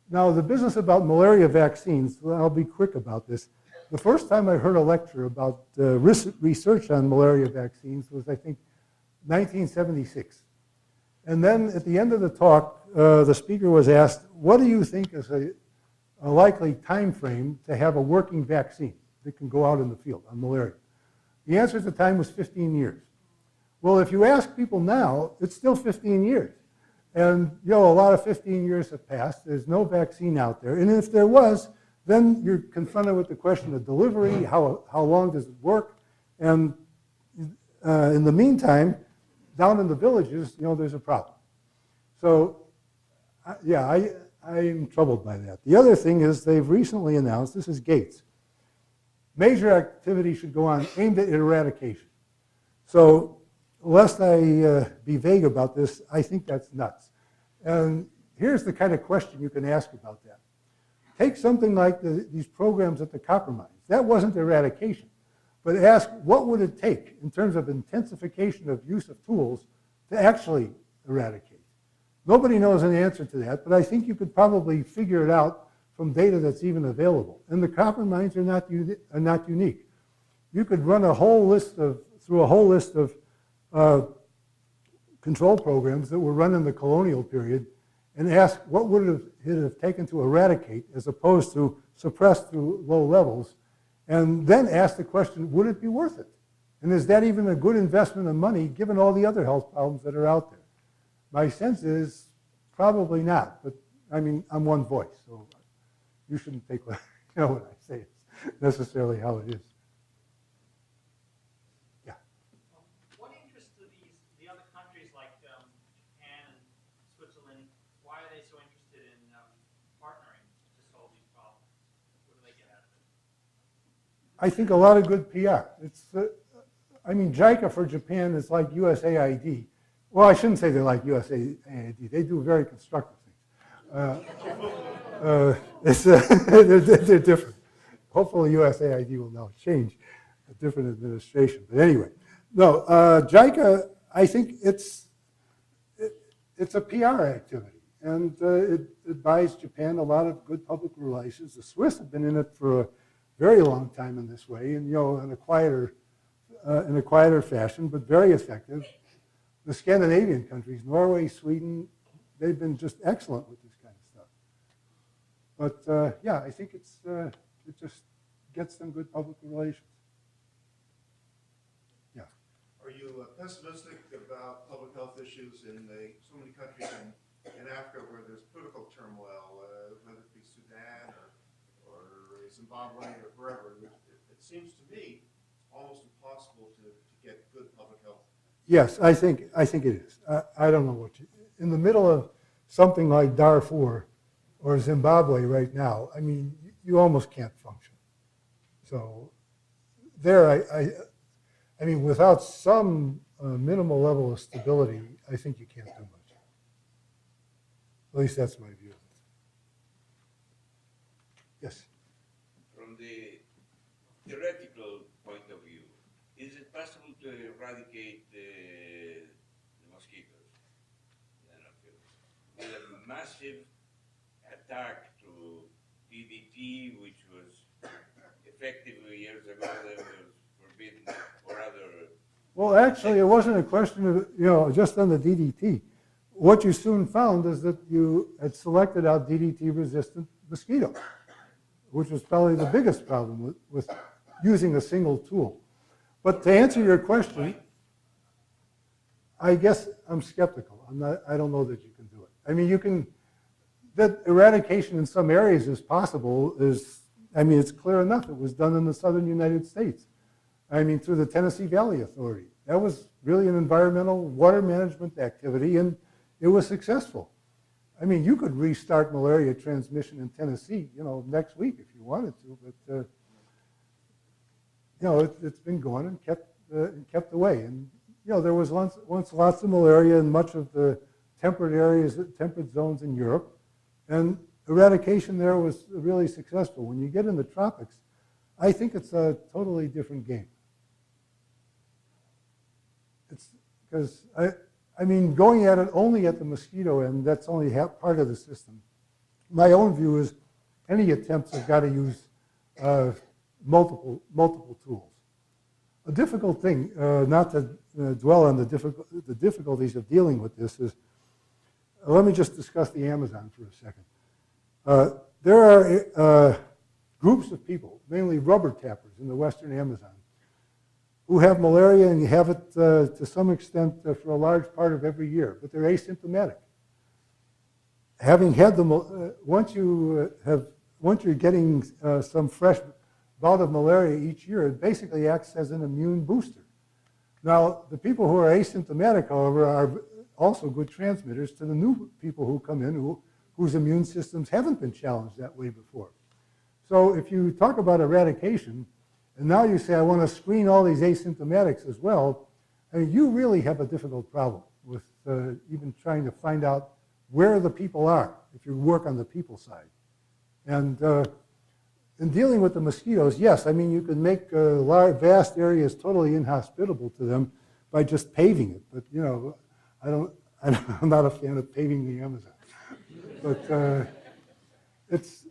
Now, the business about malaria vaccines, well, I'll be quick about this. The first time I heard a lecture about research on malaria vaccines was, I think, 1976. And then at the end of the talk, the speaker was asked, what do you think is a likely time frame to have a working vaccine that can go out in the field on malaria? The answer at the time was 15 years. Well, if you ask people now, it's still 15 years. And, a lot of 15 years have passed. There's no vaccine out there. And if there was, then you're confronted with the question of delivery, how long does it work? And in the meantime, down in the villages, there's a problem. So, I'm troubled by that. The other thing is they've recently announced, this is Gates, major activity should go on aimed at eradication. So, lest I be vague about this, I think that's nuts. And here's the kind of question you can ask about that. Take something like these programs at the copper mines. That wasn't eradication. But ask, what would it take in terms of intensification of use of tools to actually eradicate? Nobody knows an answer to that, but I think you could probably figure it out from data that's even available. And the copper mines are not unique. You could run through a whole list of control programs that were run in the colonial period and ask what would it have taken to eradicate as opposed to suppress through low levels, and then ask the question, would it be worth it? And is that even a good investment of money given all the other health problems that are out there? My sense is probably not, but I'm one voice, so you shouldn't take what I say is necessarily how it is. What interest do the other countries like Japan and Switzerland, why are they so interested in partnering to solve these problems? What do they get out of it? I think a lot of good PR. JICA for Japan is like USAID. Well, I shouldn't say they're like USAID. They do very constructive things. They're different. Hopefully USAID will now change a different administration. But anyway, no, JICA, I think it's a PR activity. And it buys Japan a lot of good public relations. The Swiss have been in it for a very long time in this way, and in a quieter fashion, but very effective. The Scandinavian countries, Norway, Sweden, they've been just excellent with this kind of stuff. But I think it just gets them good public relations. Yeah. Are you pessimistic about public health issues in so many countries in Africa where there's political turmoil, whether it be Sudan or Zimbabwe or wherever? It seems to me almost impossible to get good public health. Yes, I think it is. I don't know in the middle of something like Darfur or Zimbabwe right now, you almost can't function. So there, without some minimal level of stability, I think you can't do much. At least that's my view. Yes? From the theoretical point of view, is it possible to eradicate the mosquitoes with a massive attack to DDT, which was effective years ago, that was forbidden, or other? Well, actually, it wasn't a question of, just on the DDT. What you soon found is that you had selected out DDT-resistant mosquitoes, which was probably the biggest problem with using a single tool. But to answer your question, I guess I'm skeptical. I don't know that you can do it. That eradication in some areas is possible. It's clear enough. It was done in the southern United States. Through the Tennessee Valley Authority. That was really an environmental water management activity, and it was successful. You could restart malaria transmission in Tennessee, next week if you wanted to, but it's been going and kept away. And there was once lots of malaria in much of the temperate zones in Europe, and eradication there was really successful. When you get in the tropics, I think it's a totally different game. It's because going at it only at the mosquito end, that's only part of the system. My own view is any attempts have got to use multiple tools. A difficult thing, not to dwell on the difficulties of dealing with this, is let me just discuss the Amazon for a second. there are groups of people, mainly rubber tappers in the western Amazon, who have malaria and have it to some extent for a large part of every year, but they're asymptomatic. Having had them, once you're getting some fresh bout of malaria each year, it basically acts as an immune booster. Now, the people who are asymptomatic, however, are also good transmitters to the new people who come in whose immune systems haven't been challenged that way before. So if you talk about eradication, and now you say, I want to screen all these asymptomatics as well, I mean, you really have a difficult problem with even trying to find out where the people are if you work on the people side. And in dealing with the mosquitoes, yes, I mean, you can make vast areas totally inhospitable to them by just paving it. But, you know, I'm not a fan of paving the Amazon. But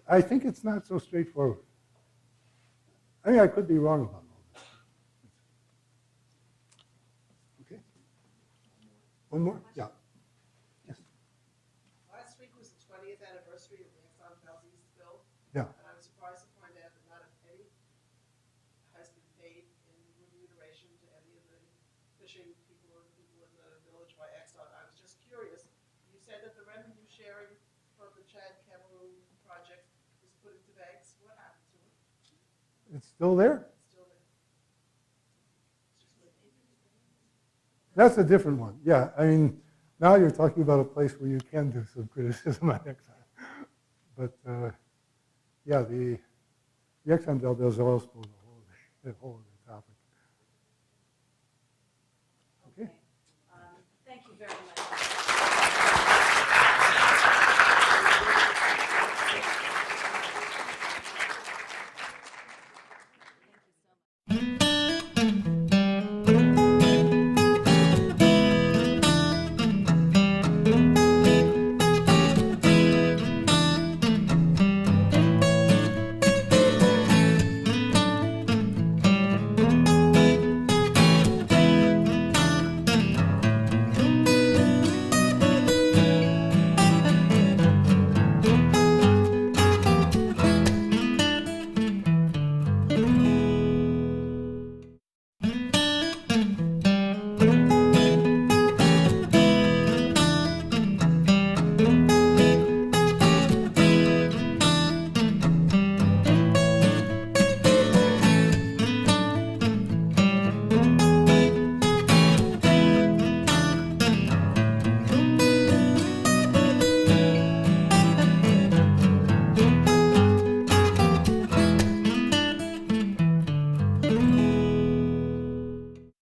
I think it's not so straightforward. I mean, I could be wrong about all this. Okay. One more? Yeah. Yes. Last week was the 20th anniversary of the Exxon Valdez spill. Yeah. And I was surprised to find out that not a penny has been paid in remuneration to any of the fishing people or the people in the village by Exxon. I was just curious. You said that the revenue sharing from the Chad Cameroon project was put into banks. What happened to it? It's still there? It's still there. That's a different one. Yeah, I mean, now you're talking about a place where you can do some criticism on Exxon. But yeah, the Exxon Valdez oil spill is a whole other topic.